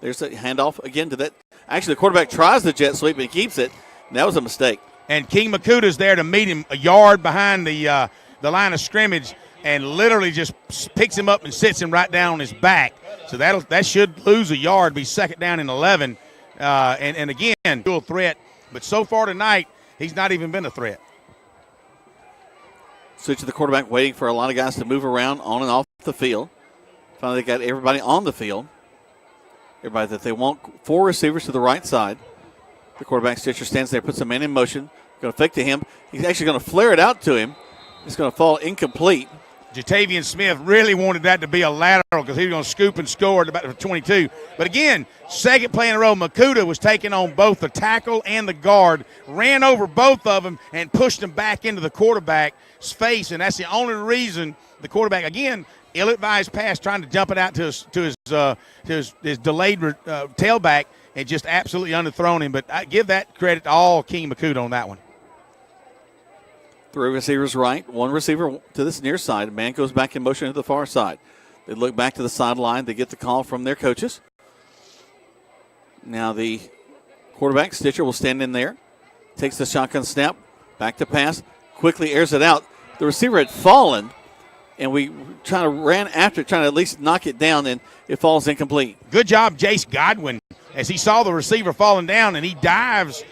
There's a handoff again to that. Actually, the quarterback tries the jet sweep and he keeps it. And that was a mistake. And King Makuta's there to meet him a yard behind the line of scrimmage and literally just picks him up and sits him right down on his back. So that should lose a yard, be second down and 11. And again, dual threat. But so far tonight, he's not even been a threat. Switch to the quarterback, waiting for a lot of guys to move around on and off the field. Finally, they got everybody on the field. Everybody that they want. 4 receivers to the right side. The quarterback, Stitcher, stands there, puts a man in motion. Going to fake to him. He's actually going to flare it out to him. It's going to fall incomplete. Jatavian Smith really wanted that to be a lateral because he was going to scoop and score at about the 22. But again, second play in a row, Makuta was taking on both the tackle and the guard, ran over both of them and pushed them back into the quarterback's face, and that's the only reason the quarterback, again, ill-advised pass, trying to jump it out to his delayed tailback and just absolutely underthrown him. But I give that credit to all King Makuta on that one. 3 receivers right, 1 receiver to this near side. A man goes back in motion to the far side. They look back to the sideline. They get the call from their coaches. Now the quarterback, Stitcher, will stand in there. Takes the shotgun snap. Back to pass. Quickly airs it out. The receiver had fallen, and we ran after it, trying to at least knock it down, and it falls incomplete. Good job, Jace Godwin, as he saw the receiver falling down, and he dives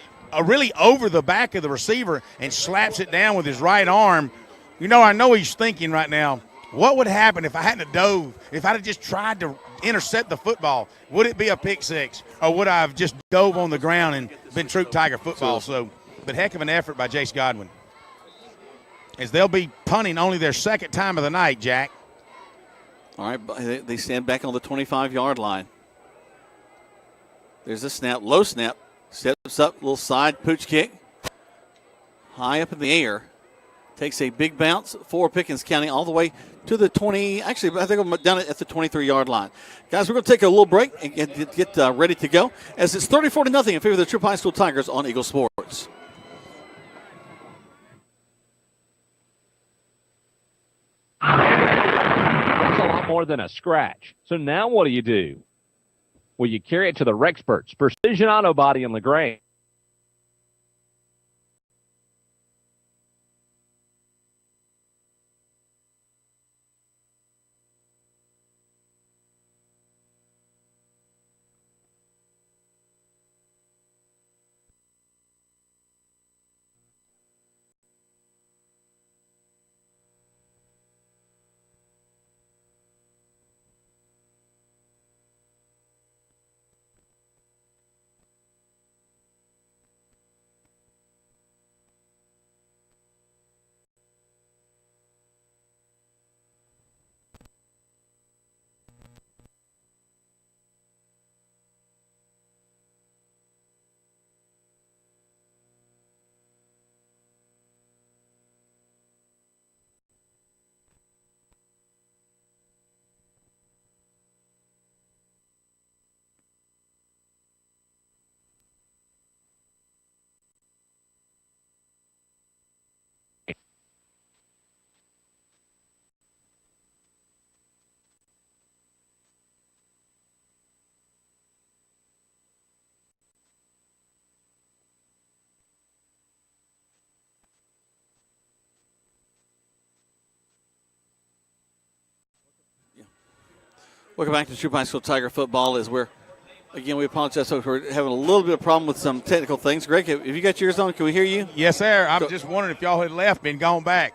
really over the back of the receiver and slaps it down with his right arm. I know he's thinking right now, what would happen if I hadn't have dove, if I'd have just tried to intercept the football? Would it be a pick six, or would I have just dove on the ground and been Troup Tiger football? But heck of an effort by Jace Godwin. As they'll be punting only their second time of the night, Jack. All right, they stand back on the 25-yard line. There's a snap, low snap. Steps up, little side pooch kick. High up in the air. Takes a big bounce for Pickens County all the way to the 20. Actually, I think I'm down at the 23-yard line. Guys, we're going to take a little break and get ready to go as it's 34-0 in favor of the Troup High School Tigers on Eagle Sports. That's a lot more than a scratch. So now what do? Well, you carry it to the Rexperts, Precision Auto Body in LaGrange. Welcome back to Troup High School Tiger football. As we apologize for having a little bit of problem with some technical things. Greg, have you got yours on? Can we hear you? Yes, sir. I'm just wondering if y'all had left and gone back.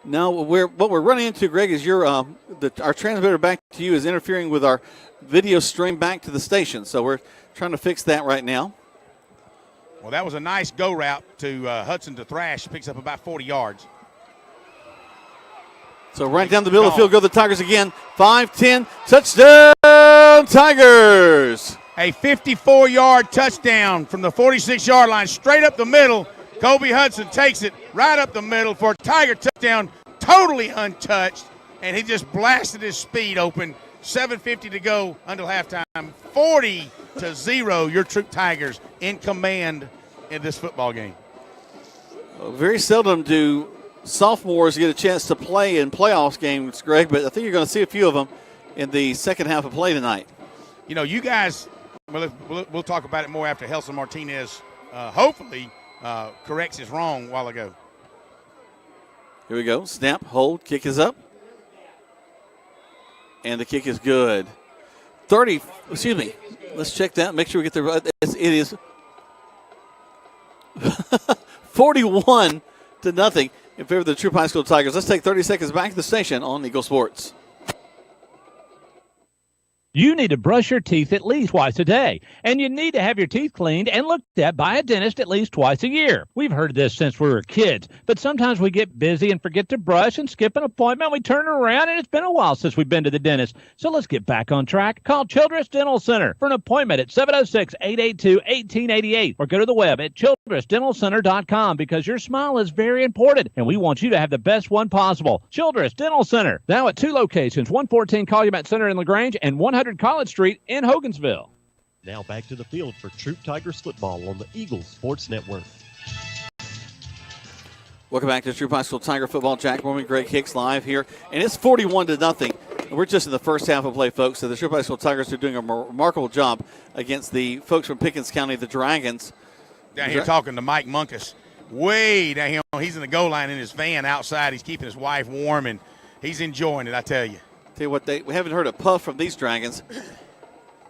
No, what we're running into, Greg, is our transmitter back to you is interfering with our video stream back to the station. So we're trying to fix that right now. Well, that was a nice go route to Hudson to Thrash. Picks up about 40 yards. So right down the middle of the field go the Tigers again. 5-10, touchdown Tigers. A 54-yard touchdown from the 46-yard line, straight up the middle. Kobe Hudson takes it right up the middle for a Tiger touchdown, totally untouched, and he just blasted his speed open. 7:50 to go until halftime. 40-0, your Troup Tigers in command in this football game. Very seldom do sophomores get a chance to play in playoffs games, Greg, but I think you're going to see a few of them in the second half of play tonight. You know, you guys, we'll talk about it more after Helson Martinez hopefully corrects his wrong a while ago. Here we go. Snap, hold, kick is up. And the kick is good. Let's check that. Make sure we get the it is 41-0 in favor of the Troup High School Tigers. Let's take 30 seconds back to the station on Eagle Sports. You need to brush your teeth at least twice a day, and you need to have your teeth cleaned and looked at by a dentist at least twice a year. We've heard this since we were kids, but sometimes we get busy and forget to brush and skip an appointment. We turn around, and it's been a while since we've been to the dentist. So let's get back on track. Call Childress Dental Center for an appointment at 706-882-1888 or go to the web at childressdentalcenter.com because your smile is very important, and we want you to have the best one possible. Childress Dental Center, now at 2 locations, 114 Calumet Center in LaGrange and 100 College Street in Hogansville. Now back to the field for Troup Tigers football on the Eagles Sports Network. Welcome back to Troup High School Tiger football. Jack Mormon, Greg Hicks live here, and it's 41-0. We're just in the first half of play, folks. So the Troup High School Tigers are doing a remarkable job against the folks from Pickens County, the Dragons. Down here talking to Mike Munkus. Way down here, he's in the goal line in his van outside. He's keeping his wife warm, and he's enjoying it, I tell you. Tell you what, we haven't heard a puff from these Dragons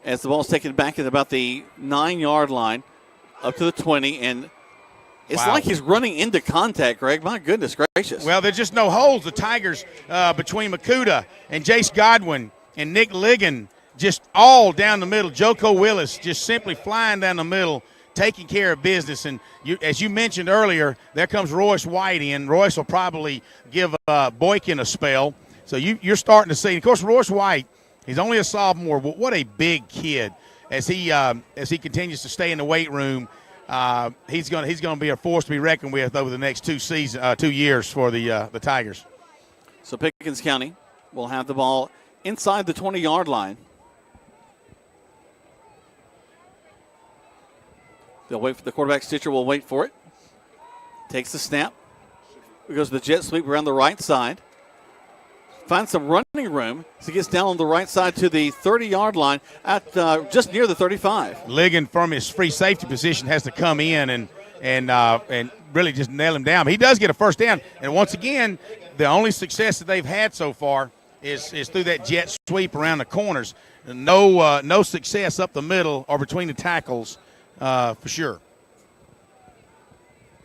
as the ball's taken back at about the 9-yard line up to the 20, and it's like he's running into contact, Greg. My goodness gracious. Well, there's just no holes. The Tigers between Makuta and Jace Godwin and Nick Ligon just all down the middle. Joko Willis just simply flying down the middle, taking care of business. And as you mentioned earlier, there comes Royce White in. Royce will probably give Boykin a spell. So you're starting to see, of course, Royce White, he's only a sophomore, but what a big kid as he continues to stay in the weight room. He's going to be a force to be reckoned with over the next 2 years for the Tigers. So Pickens County will have the ball inside the 20-yard line. They'll wait for the quarterback. Stitcher will wait for it. Takes the snap. He goes to the jet sweep around the right side. Finds some running room as he gets down on the right side to the 30-yard line at just near the 35. Ligon from his free safety position has to come in and really just nail him down. He does get a first down. And once again, the only success that they've had so far is through that jet sweep around the corners. No success up the middle or between the tackles for sure.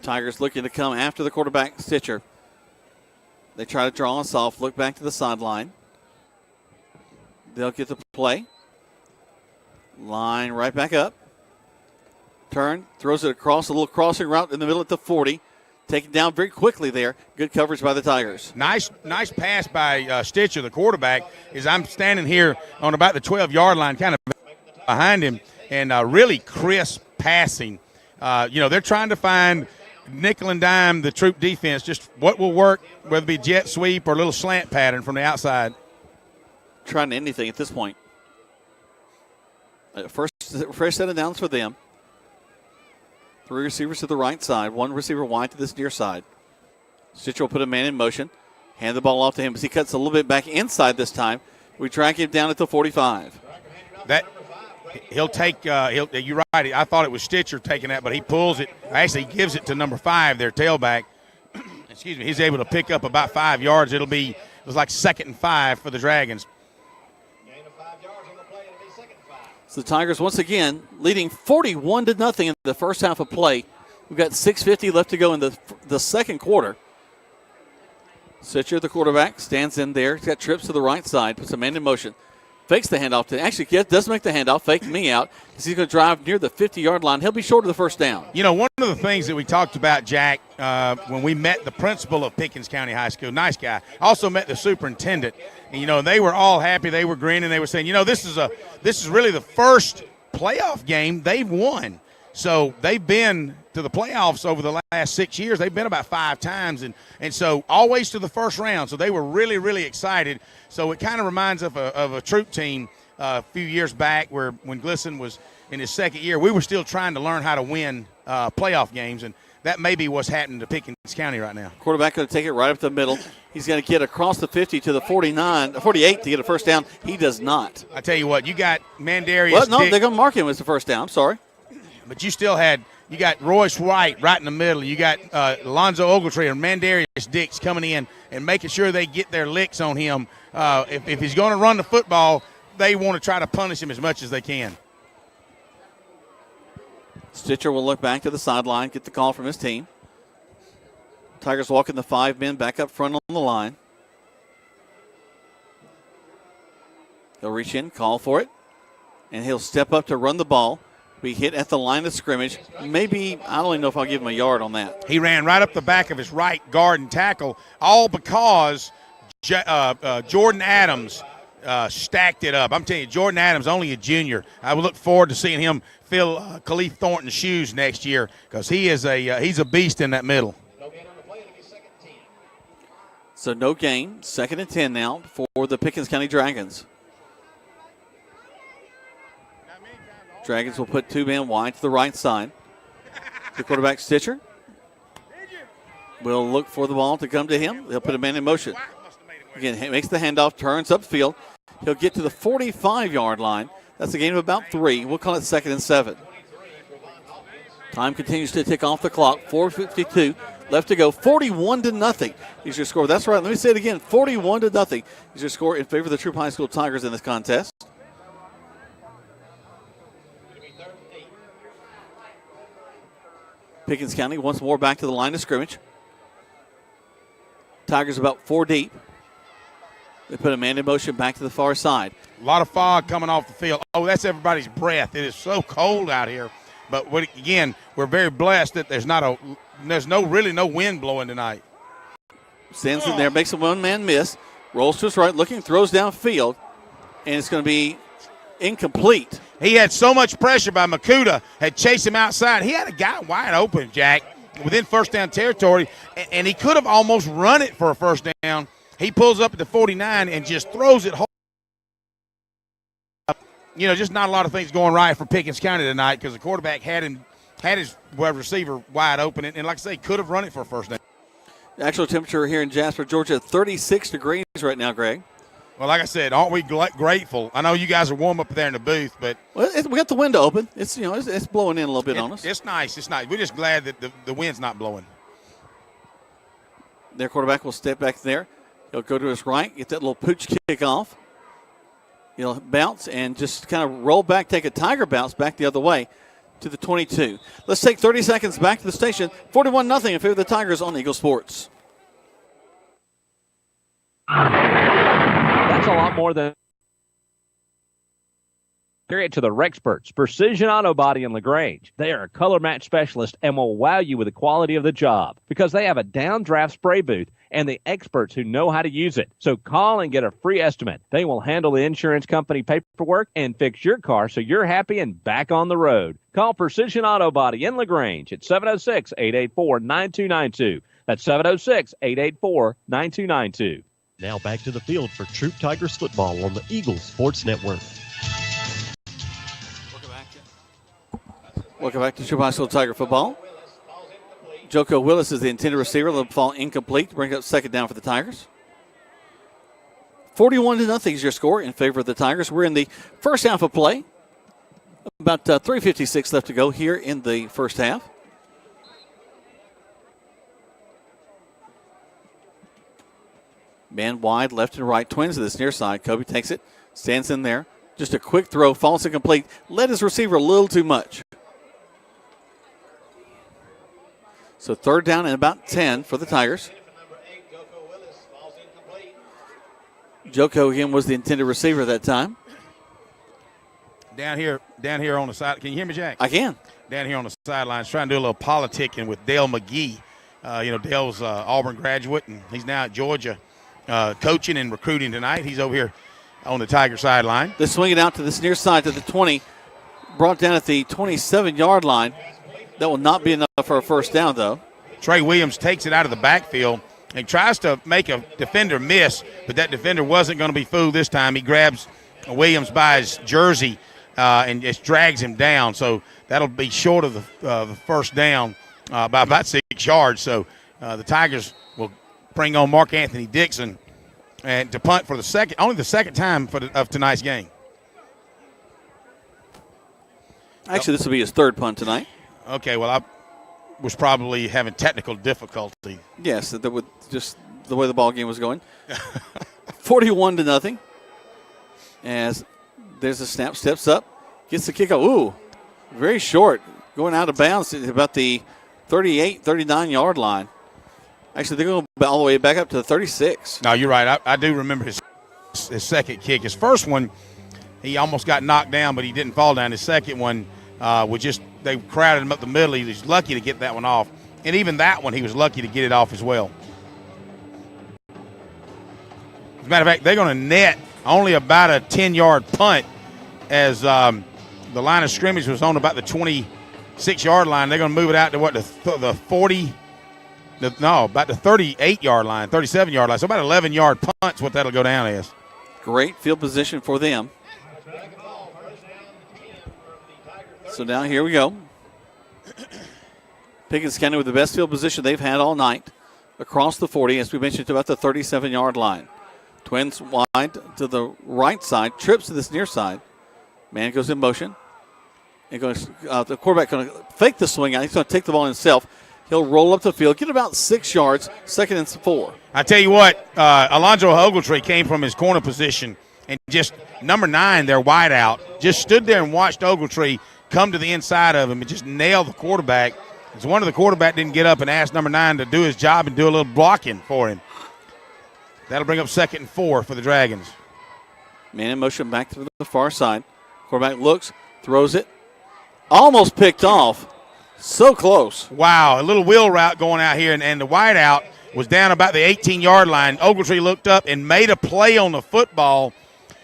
Tigers looking to come after the quarterback, Stitcher. They try to draw us off, look back to the sideline. They'll get the play. Line right back up. Turn, throws it across, a little crossing route in the middle at the 40. Taken down very quickly there. Good coverage by the Tigers. Nice pass by Stitcher, the quarterback, as I'm standing here on about the 12-yard line, kind of behind him, and really crisp passing. They're trying to find nickel and dime the Troup defense, just what will work, whether it be jet sweep or a little slant pattern from the outside. Trying anything at this point. First fresh set of downs for them. 3 receivers to the right side, 1 receiver wide to this near side. Stitcher will put a man in motion, hand the ball off to him as he cuts a little bit back inside this time. We track him down at the 45. He'll take. You're right. I thought it was Stitcher taking that, but he pulls it. Actually, he gives it to number 5, their tailback. Excuse me. He's able to pick up about 5 yards. It was like 2nd and 5 for the Dragons. So the Tigers once again leading 41-0 in the first half of play. We've got 6:50 left to go in the second quarter. Stitcher, the quarterback, stands in there. He's got trips to the right side, puts a man in motion. Fakes the handoff. Actually, does make the handoff. Faked me out. He's going to drive near the 50-yard line. He'll be short of the first down. You know, one of the things that we talked about, Jack, when we met the principal of Pickens County High School, nice guy, also met the superintendent. And, you know, they were all happy. They were grinning. They were saying, you know, this is really the first playoff game they've won. So they've been to the playoffs over the last 6 years. They've been about 5 times, and so always to the first round. So they were really, really excited. So it kind of reminds of a Troup team a few years back when Glisson was in his second year. We were still trying to learn how to win playoff games, and that may be what's happening to Pickens County right now. Quarterback going to take it right up the middle. He's going to get across the 50 to the 48 to get a first down. He does not. I tell you what, you got Mandarius. Well, no, they're going to mark him as the first down. I'm sorry. But you still you got Royce White right in the middle. You got Alonzo Ogletree and Mandarius Dix coming in and making sure they get their licks on him. If he's going to run the football, they want to try to punish him as much as they can. Stitcher will look back to the sideline, get the call from his team. Tigers walking the 5 men back up front on the line. He'll reach in, call for it, and he'll step up to run the ball. Be hit at the line of scrimmage. Maybe, I don't even know if I'll give him a yard on that. He ran right up the back of his right guard and tackle, all because Jordan Adams stacked it up. I'm telling you, Jordan Adams, only a junior. I would look forward to seeing him fill Khalif Thornton's shoes next year because he's a beast in that middle. So no gain. 2nd and 10 now for the Pickens County Dragons. Dragons will put 2 men wide to the right side. The quarterback, Stitcher, will look for the ball to come to him. He'll put a man in motion. Again, he makes the handoff, turns upfield. He'll get to the 45-yard line. That's a gain of about 3. We'll call it 2nd and 7. Time continues to tick off the clock. 4:52 left to go. 41-0 is your score. That's right. Let me say it again. 41-0 is your score in favor of the Troup High School Tigers in this contest. Pickens County once more back to the line of scrimmage. Tigers about 4 deep. They put a man in motion back to the far side. A lot of fog coming off the field. Oh, that's everybody's breath. It is so cold out here. But again, we're very blessed that there's really no wind blowing tonight. Stands in there, makes a one-man miss, rolls to his right, looking, throws downfield, and it's going to be incomplete. He had so much pressure by Makuta, had chased him outside. He had a guy wide open, Jack, within first down territory, and he could have almost run it for a first down. He pulls up at the 49 and just throws it home. You know, just not a lot of things going right for Pickens County tonight because the quarterback had his wide receiver wide open, and like I say, could have run it for a first down. The actual temperature here in Jasper, Georgia, 36 degrees right now, Greg. Well, like I said, aren't we grateful? I know you guys are warm up there in the booth, but we got the window open. It's it's blowing in a little bit on us. It's nice. It's nice. We're just glad that the wind's not blowing. Their quarterback will step back there. He'll go to his right, get that little pooch kick off. He'll bounce and just kind of roll back, take a Tiger bounce back the other way to the 22. Let's take 30 seconds back to the station. 41-0 in favor of the Tigers on Eagle Sports. That's a lot more than period to the Rexperts, Precision Auto Body in LaGrange. They are a color match specialist and will wow you with the quality of the job because they have a downdraft spray booth and the experts who know how to use it. So call and get a free estimate. They will handle the insurance company paperwork and fix your car so you're happy and back on the road. Call Precision Auto Body in LaGrange at 706-884-9292. That's 706-884-9292. Now back to the field for Troup Tigers football on the Eagles Sports Network. Welcome back to Troup High School Tiger football. Joko Willis is the intended receiver. It'll fall incomplete. Bring up 2nd down for the Tigers. 41-0 is your score in favor of the Tigers. We're in the first half of play. About 3:56 left to go here in the first half. Man wide, left and right, twins to this near side. Kobe takes it, stands in there, Just a quick throw, falls incomplete. Led his receiver a little too much. So 3rd down and about 10 for the Tigers. Joko again was the intended receiver that time. Down here on the side. Can you hear me, Jack? I can. Down here on the sidelines, trying to do a little politicking with Dale McGee. Dale's Auburn graduate, and he's now at Georgia coaching and recruiting tonight. He's over here on the Tiger sideline. They're swinging out to this near side to the 20. Brought down at the 27-yard line. That will not be enough for a first down, though. Trey Williams takes it out of the backfield and tries to make a defender miss, but that defender wasn't going to be fooled this time. He grabs Williams by his jersey and just drags him down. So that'll be short of the first down by about 6 yards. So the Tigers will bring on Mark Anthony Dixon and to punt for only the second time of tonight's game. Actually, this will be his 3rd punt tonight. Okay, well, I was probably having technical difficulty. Yes, that with just the way the ball game was going. 41-0. As there's a snap, steps up, gets the kick out. Ooh, very short, going out of bounds at about the 38, 39-yard line. Actually, they're going all the way back up to the 36. No, you're right. I do remember his second kick. His first one, he almost got knocked down, but he didn't fall down. His second one they crowded him up the middle. He was lucky to get that one off. And even that one, he was lucky to get it off as well. As a matter of fact, they're going to net only about a 10-yard punt as the line of scrimmage was on about the 26-yard line. They're going to move it out to the 40 – about the 38-yard line, 37-yard line. So about 11-yard punt's what that'll go down as. Great field position for them. So now here we go. Pickens County with the best field position they've had all night across the 40, as we mentioned, to about the 37-yard line. Twins wide to the right side, trips to this near side. Man goes in motion. And goes, the quarterback going to fake the swing out. He's going to take the ball himself. He'll roll up the field, get about 6 yards, 2nd and 4. I tell you what, Alonzo Ogletree came from his corner position and just number 9, their wide out, just stood there and watched Ogletree come to the inside of him and just nail the quarterback. It's one of the quarterback didn't get up and ask number 9 to do his job and do a little blocking for him. That'll bring up 2nd and 4 for the Dragons. Man in motion back to the far side. Quarterback looks, throws it. Almost picked off. So close. Wow, a little wheel route going out here, and the wide out was down about the 18-yard line. Ogletree looked up and made a play on the football,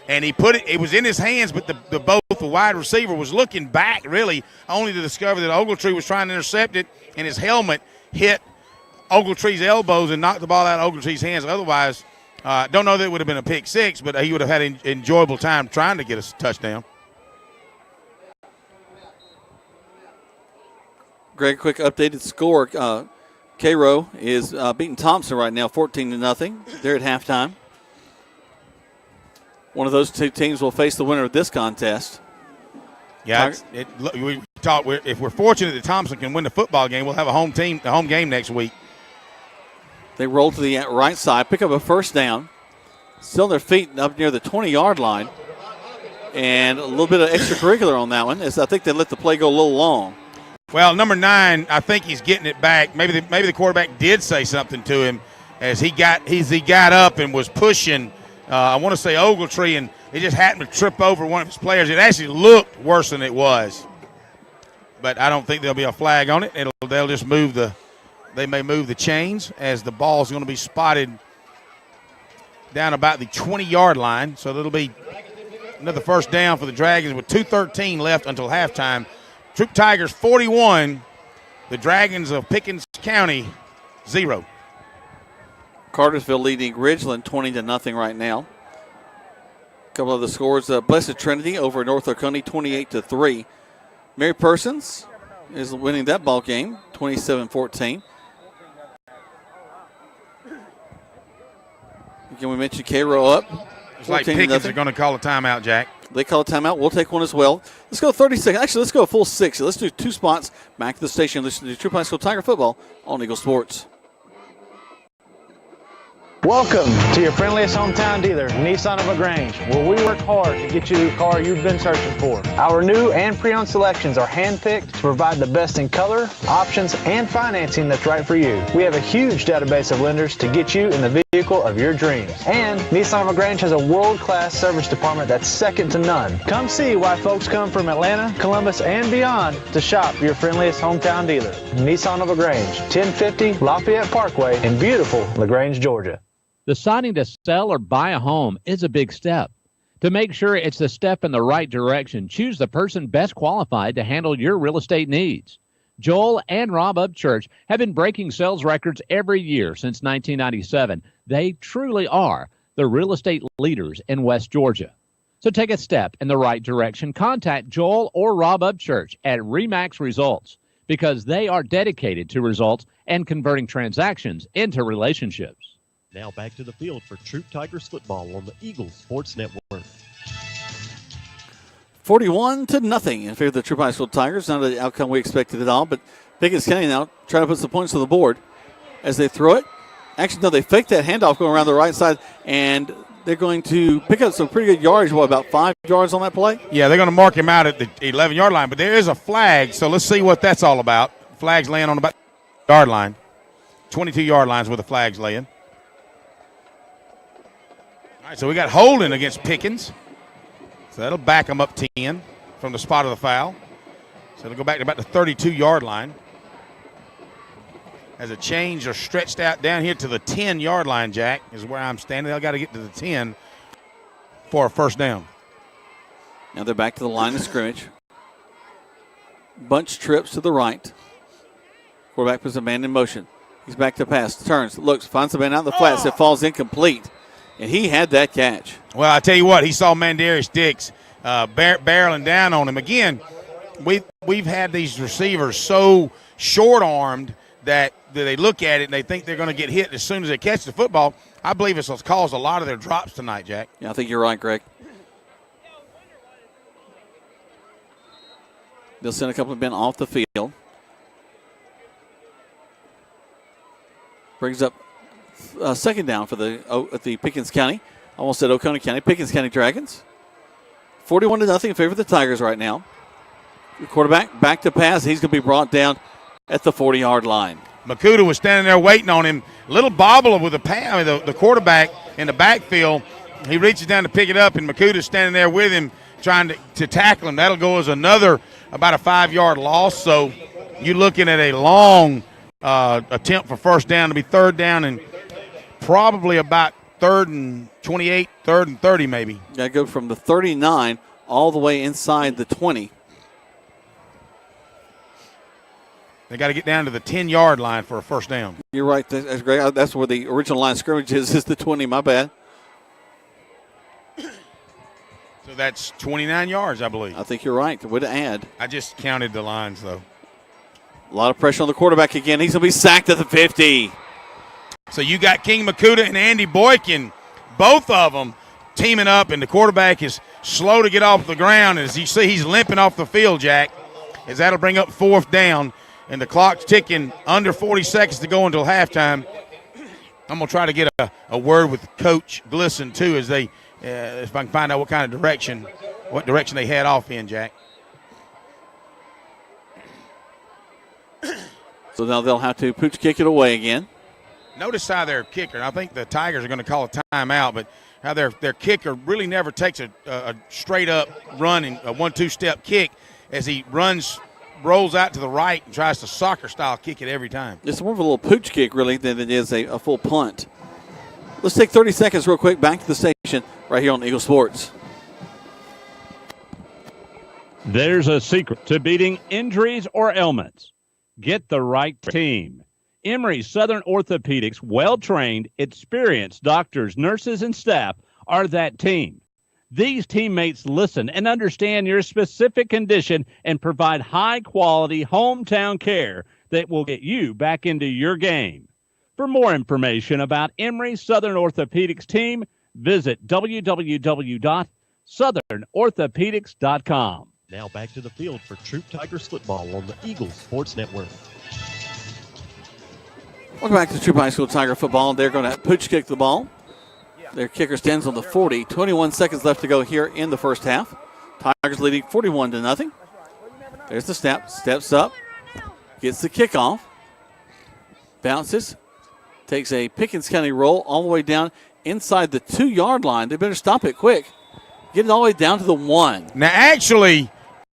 and he put it was in his hands, but both the wide receiver was looking back, really, only to discover that Ogletree was trying to intercept it, and his helmet hit Ogletree's elbows and knocked the ball out of Ogletree's hands. Otherwise, don't know that it would have been a pick six, but he would have had an enjoyable time trying to get a touchdown. Greg, quick updated score. Cairo is beating Thompson right now, 14-0. They're at halftime. One of those two teams will face the winner of this contest. Yeah, if we're fortunate that Thompson can win the football game, we'll have a home game next week. They roll to the right side, pick up a first down. Still on their feet up near the 20-yard line. And a little bit of extracurricular on that one, as I think they let the play go a little long. Well, number 9, I think he's getting it back. Maybe the quarterback did say something to him as he got up and was pushing. I want to say Ogletree, and he just happened to trip over one of his players. It actually looked worse than it was, but I don't think there'll be a flag on it. They'll just they may move the chains as the ball's going to be spotted down about the 20-yard line. So it'll be another first down for the Dragons with 2:13 left until halftime. Troup Tigers 41, the Dragons of Pickens County 0. Cartersville leading Ridgeland 20-0 right now. A couple of the scores: Blessed Trinity over North Oconee 28-3. Mary Persons is winning that ball game 27-14. Again, we mentioned Cairo up. It's like Pickens are going to call a timeout, Jack. They call a timeout. We'll take one as well. Let's go 30 seconds. Actually, let's go a full 60. Let's do 2 spots. Back to the station. Listen to Troup High School Tiger Football on Eagle Sports. Welcome to your friendliest hometown dealer, Nissan of LaGrange, where we work hard to get you the car you've been searching for. Our new and pre-owned selections are handpicked to provide the best in color, options, and financing that's right for you. We have a huge database of lenders to get you in the vehicle of your dreams. And Nissan of LaGrange has a world-class service department that's second to none. Come see why folks come from Atlanta, Columbus, and beyond to shop your friendliest hometown dealer, Nissan of LaGrange, 1050 Lafayette Parkway in beautiful LaGrange, Georgia. Deciding to sell or buy a home is a big step. To make sure it's a step in the right direction, choose the person best qualified to handle your real estate needs. Joel and Rob Upchurch have been breaking sales records every year since 1997. They truly are the real estate leaders in West Georgia. So take a step in the right direction. Contact Joel or Rob Upchurch at RE/MAX Results because they are dedicated to results and converting transactions into relationships. Now back to the field for Troup Tigers football on the Eagles Sports Network. 41-0 in favor of the Troup High School Tigers. Not the outcome we expected at all, but Pickens County now trying to put some points on the board as they throw it. Actually, no, they faked that handoff going around the right side, and they're going to pick up some pretty good yardage. What, about 5 yards on that play? Yeah, they're going to mark him out at the 11-yard line, but there is a flag, so let's see what that's all about. Flag's laying on about the yard line. 22-yard lines where the flag's laying. All right, so we got holding against Pickens. So that'll back them up 10 from the spot of the foul. So they'll go back to about the 32-yard line. As a change, they're stretched out down here to the 10-yard line, Jack, is where I'm standing. They'll got to get to the 10 for a first down. Now they're back to the line of scrimmage. Bunch trips to the right. Quarterback puts a man in motion. He's back to pass, turns, looks, finds the man out in the flats. It falls incomplete. And he had that catch. Well, I tell you what, he saw Mandarius Dix barreling down on him. Again, we've had these receivers so short-armed that they look at it and they think they're going to get hit as soon as they catch the football. I believe it's caused a lot of their drops tonight, Jack. Yeah, I think you're right, Greg. They'll send a couple of men off the field. Brings up second down for the Pickens County. Almost said Oconee County. Pickens County Dragons. 41-0 in favor of the Tigers right now. The quarterback back to pass. He's going to be brought down at the 40-yard line. Makuta was standing there waiting on him. Little bobble with the quarterback in the backfield. He reaches down to pick it up, and Makuta's standing there with him trying to tackle him. That'll go as another about a 5-yard loss. So you're looking at a long attempt for first down to be third down and probably about 3rd and 28, 3rd and 30 maybe. Got to go from the 39 all the way inside the 20. They got to get down to the 10-yard line for a first down. You're right. That's great. That's where the original line of scrimmage is the 20. My bad. So that's 29 yards, I believe. I think you're right. Way to add. I just counted the lines, though. A lot of pressure on the quarterback again. He's going to be sacked at the 50. So you got King Makuta and Andy Boykin, both of them teaming up, and the quarterback is slow to get off the ground. As you see, he's limping off the field, Jack, as that'll bring up fourth down, and the clock's ticking under 40 seconds to go until halftime. I'm going to try to get a word with Coach Glisson, too, as they if I can find out what direction they head off in, Jack. So now they'll have to pooch kick it away again. Notice how their kicker, and I think the Tigers are going to call a timeout, but how their kicker really never takes a straight-up run and a 1-2 step kick as he rolls out to the right and tries to soccer-style kick it every time. It's more of a little pooch kick, really, than it is a full punt. Let's take 30 seconds real quick back to the station right here on Eagle Sports. There's a secret to beating injuries or ailments. Get the right team. Emory Southern Orthopedics, well-trained, experienced doctors, nurses, and staff are that team. These teammates listen and understand your specific condition and provide high-quality hometown care that will get you back into your game. For more information about Emory Southern Orthopedics team, visit www.southernorthopedics.com. Now back to the field for Troup Tigers football on the Eagles Sports Network. Welcome back to Troup High School Tiger football. They're going to pooch kick the ball. Their kicker stands on the 40. 21 seconds left to go here in the first half. Tigers leading 41-0. There's the snap. Steps up. Gets the kickoff. Bounces. Takes a Pickens County roll all the way down inside the 2-yard line. They better stop it quick. Get it all the way down to the 1. Now, actually,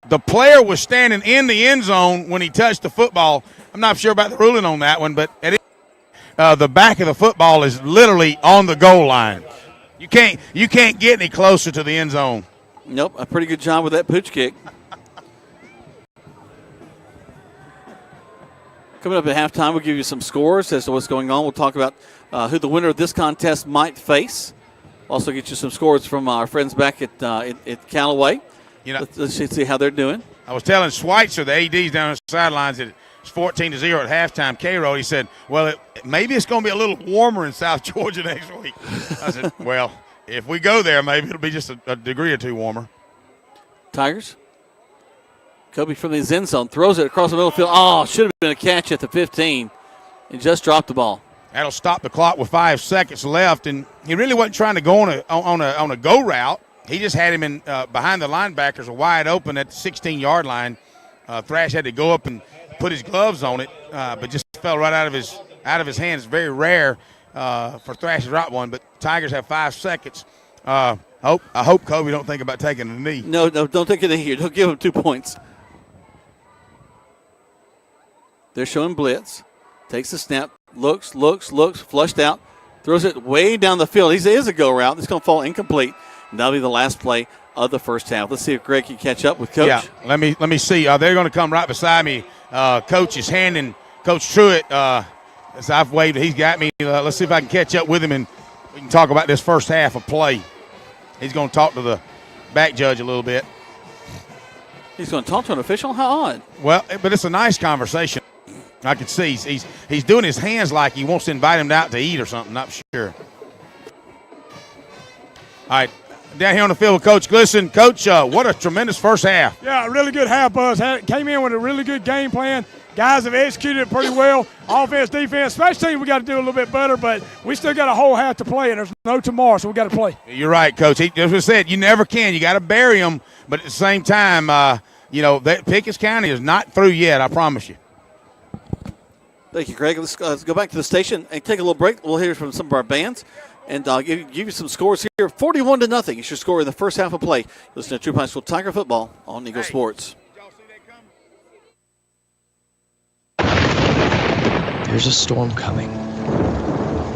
the player was standing in the end zone when he touched the football. I'm not sure about the ruling on that one, but the back of the football is literally on the goal line. You can't get any closer to the end zone. Nope, a pretty good job with that pooch kick. Coming up at halftime, we'll give you some scores as to what's going on. We'll talk about who the winner of this contest might face. Also get you some scores from our friends back at Callaway. You know, let's see how they're doing. I was telling Schweitzer, the AD's down on the sidelines, that it's 14-0 at halftime. K-Road, he said, well, maybe it's going to be a little warmer in South Georgia next week. I said, well, if we go there, maybe it'll be just a degree or two warmer. Tigers. Kobe from the end zone throws it across the middle field. Oh, should have been a catch at the 15 and just dropped the ball. That'll stop the clock with 5 seconds left, and he really wasn't trying to go on a go route. He just had him in behind the linebackers, wide open at the 16-yard line. Thrash had to go up and put his gloves on it, but just fell right out of his hands. Very rare for Thrash to drop one, but Tigers have 5 seconds. I hope Kobe don't think about taking a knee. No, don't take a knee here. Don't give him 2 points. They're showing blitz. Takes the snap. Looks, flushed out. Throws it way down the field. He is a go route. It's going to fall incomplete. And that'll be the last play of the first half. Let's see if Greg can catch up with Coach. Yeah, let me see. They're going to come right beside me. Coach is handing Coach Truitt. As I've waved, he's got me. Let's see if I can catch up with him, and we can talk about this first half of play. He's going to talk to the back judge a little bit. He's going to talk to an official? How odd. Well, but it's a nice conversation. I can see he's doing his hands like he wants to invite him out to eat or something. Not sure. All right, down here on the field with Coach Glisson. Coach, what a tremendous first half. Yeah, a really good half, Buzz. Came in with a really good game plan. Guys have executed it pretty well. Offense, defense, special teams, we got to do a little bit better, but we still got a whole half to play, and there's no tomorrow, so we got to play. You're right, Coach. As we said, you never can. You got to bury them, but at the same time, Pickens County is not through yet, I promise you. Thank you, Greg. Let's go back to the station and take a little break. We'll hear from some of our bands and give you some scores here. 41-0 is your score in the first half of play. Listen to Troup High School Tiger football on Eagle Sports. There's a storm coming.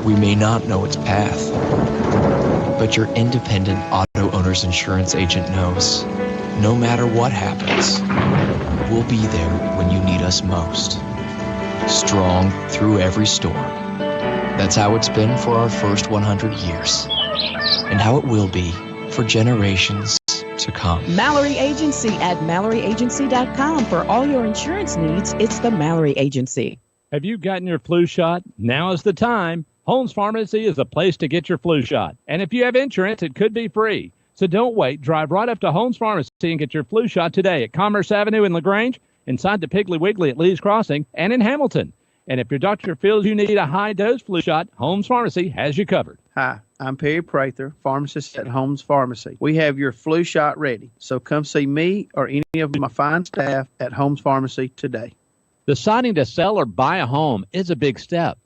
We may not know its path, but your independent auto owner's insurance agent knows. No matter what happens, we'll be there when you need us most. Strong through every storm. That's how it's been for our first 100 years, and how it will be for generations to come. Mallory Agency at MalloryAgency.com. For all your insurance needs, it's the Mallory Agency. Have you gotten your flu shot? Now is the time. Holmes Pharmacy is the place to get your flu shot. And if you have insurance, it could be free. So don't wait. Drive right up to Holmes Pharmacy and get your flu shot today at Commerce Avenue in LaGrange, inside the Piggly Wiggly at Lee's Crossing, and in Hamilton. And if your doctor feels you need a high-dose flu shot, Holmes Pharmacy has you covered. Hi, I'm Perry Prather, pharmacist at Holmes Pharmacy. We have your flu shot ready, so come see me or any of my fine staff at Holmes Pharmacy today. Deciding to sell or buy a home is a big step.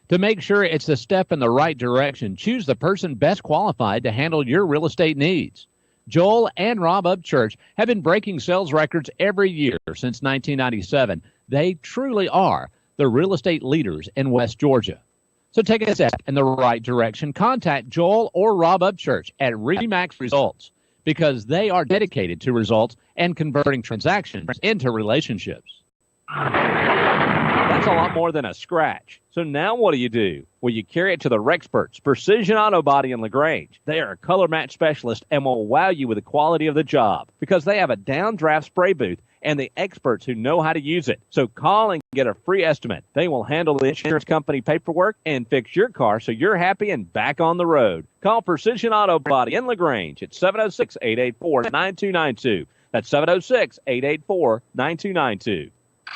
To make sure it's a step in the right direction, choose the person best qualified to handle your real estate needs. Joel and Rob Upchurch have been breaking sales records every year since 1997. They truly are the real estate leaders in West Georgia. So take a step in the right direction. Contact Joel or Rob Upchurch at RE/MAX Results, because they are dedicated to results and converting transactions into relationships. That's a lot more than a scratch. So now what do? Well, you carry it to the Rexperts, Precision Auto Body in LaGrange. They are a color match specialist and will wow you with the quality of the job, because they have a downdraft spray booth and the experts who know how to use it. So call and get a free estimate. They will handle the insurance company paperwork and fix your car so you're happy and back on the road. Call Precision Auto Body in LaGrange at 706-884-9292. That's 706-884-9292.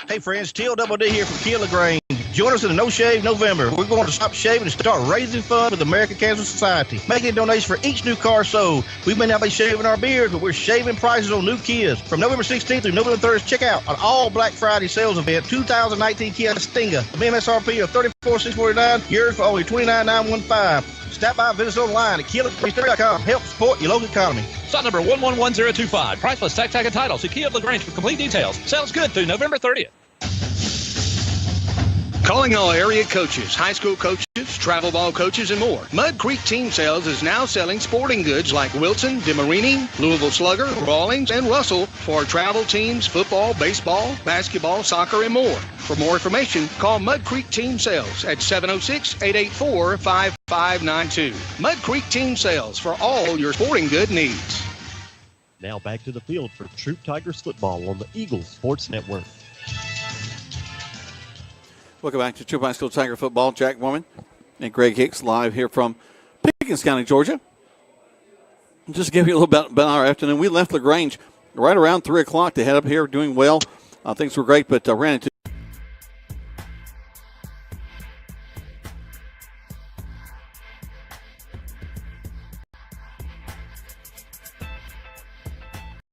Hey friends, Teal Double D here from Kia LaGrange. Join us in the No Shave November. We're going to stop shaving and start raising funds with the American Cancer Society, making a donation for each new car sold. We may not be shaving our beards, but we're shaving prices on new Kias. From November 16th through November 3rd, check out an all Black Friday sales event, 2019 Kia Stinger. The MSRP of $34,649, yours for only $29,915. Stop by and visit us online at KiaLaGrange.com. Help support your local economy. Lot number 111025. Price plus tax tag and title. See Kia of LaGrange for complete details. Sounds good through November 30th. Calling all area coaches, high school coaches, travel ball coaches, and more. Mud Creek Team Sales is now selling sporting goods like Wilson, DeMarini, Louisville Slugger, Rawlings, and Russell for travel teams, football, baseball, basketball, soccer, and more. For more information, call Mud Creek Team Sales at 706-884-5592. Mud Creek Team Sales for all your sporting good needs. Now back to the field for Troup Tigers football on the Eagles Sports Network. Welcome back to Troup High School Tiger football. Jack Mormon and Greg Hicks live here from Pickens County, Georgia. Just to give you a little bit about our afternoon, we left LaGrange right around 3 o'clock to head up here, doing well. Things were great, but ran into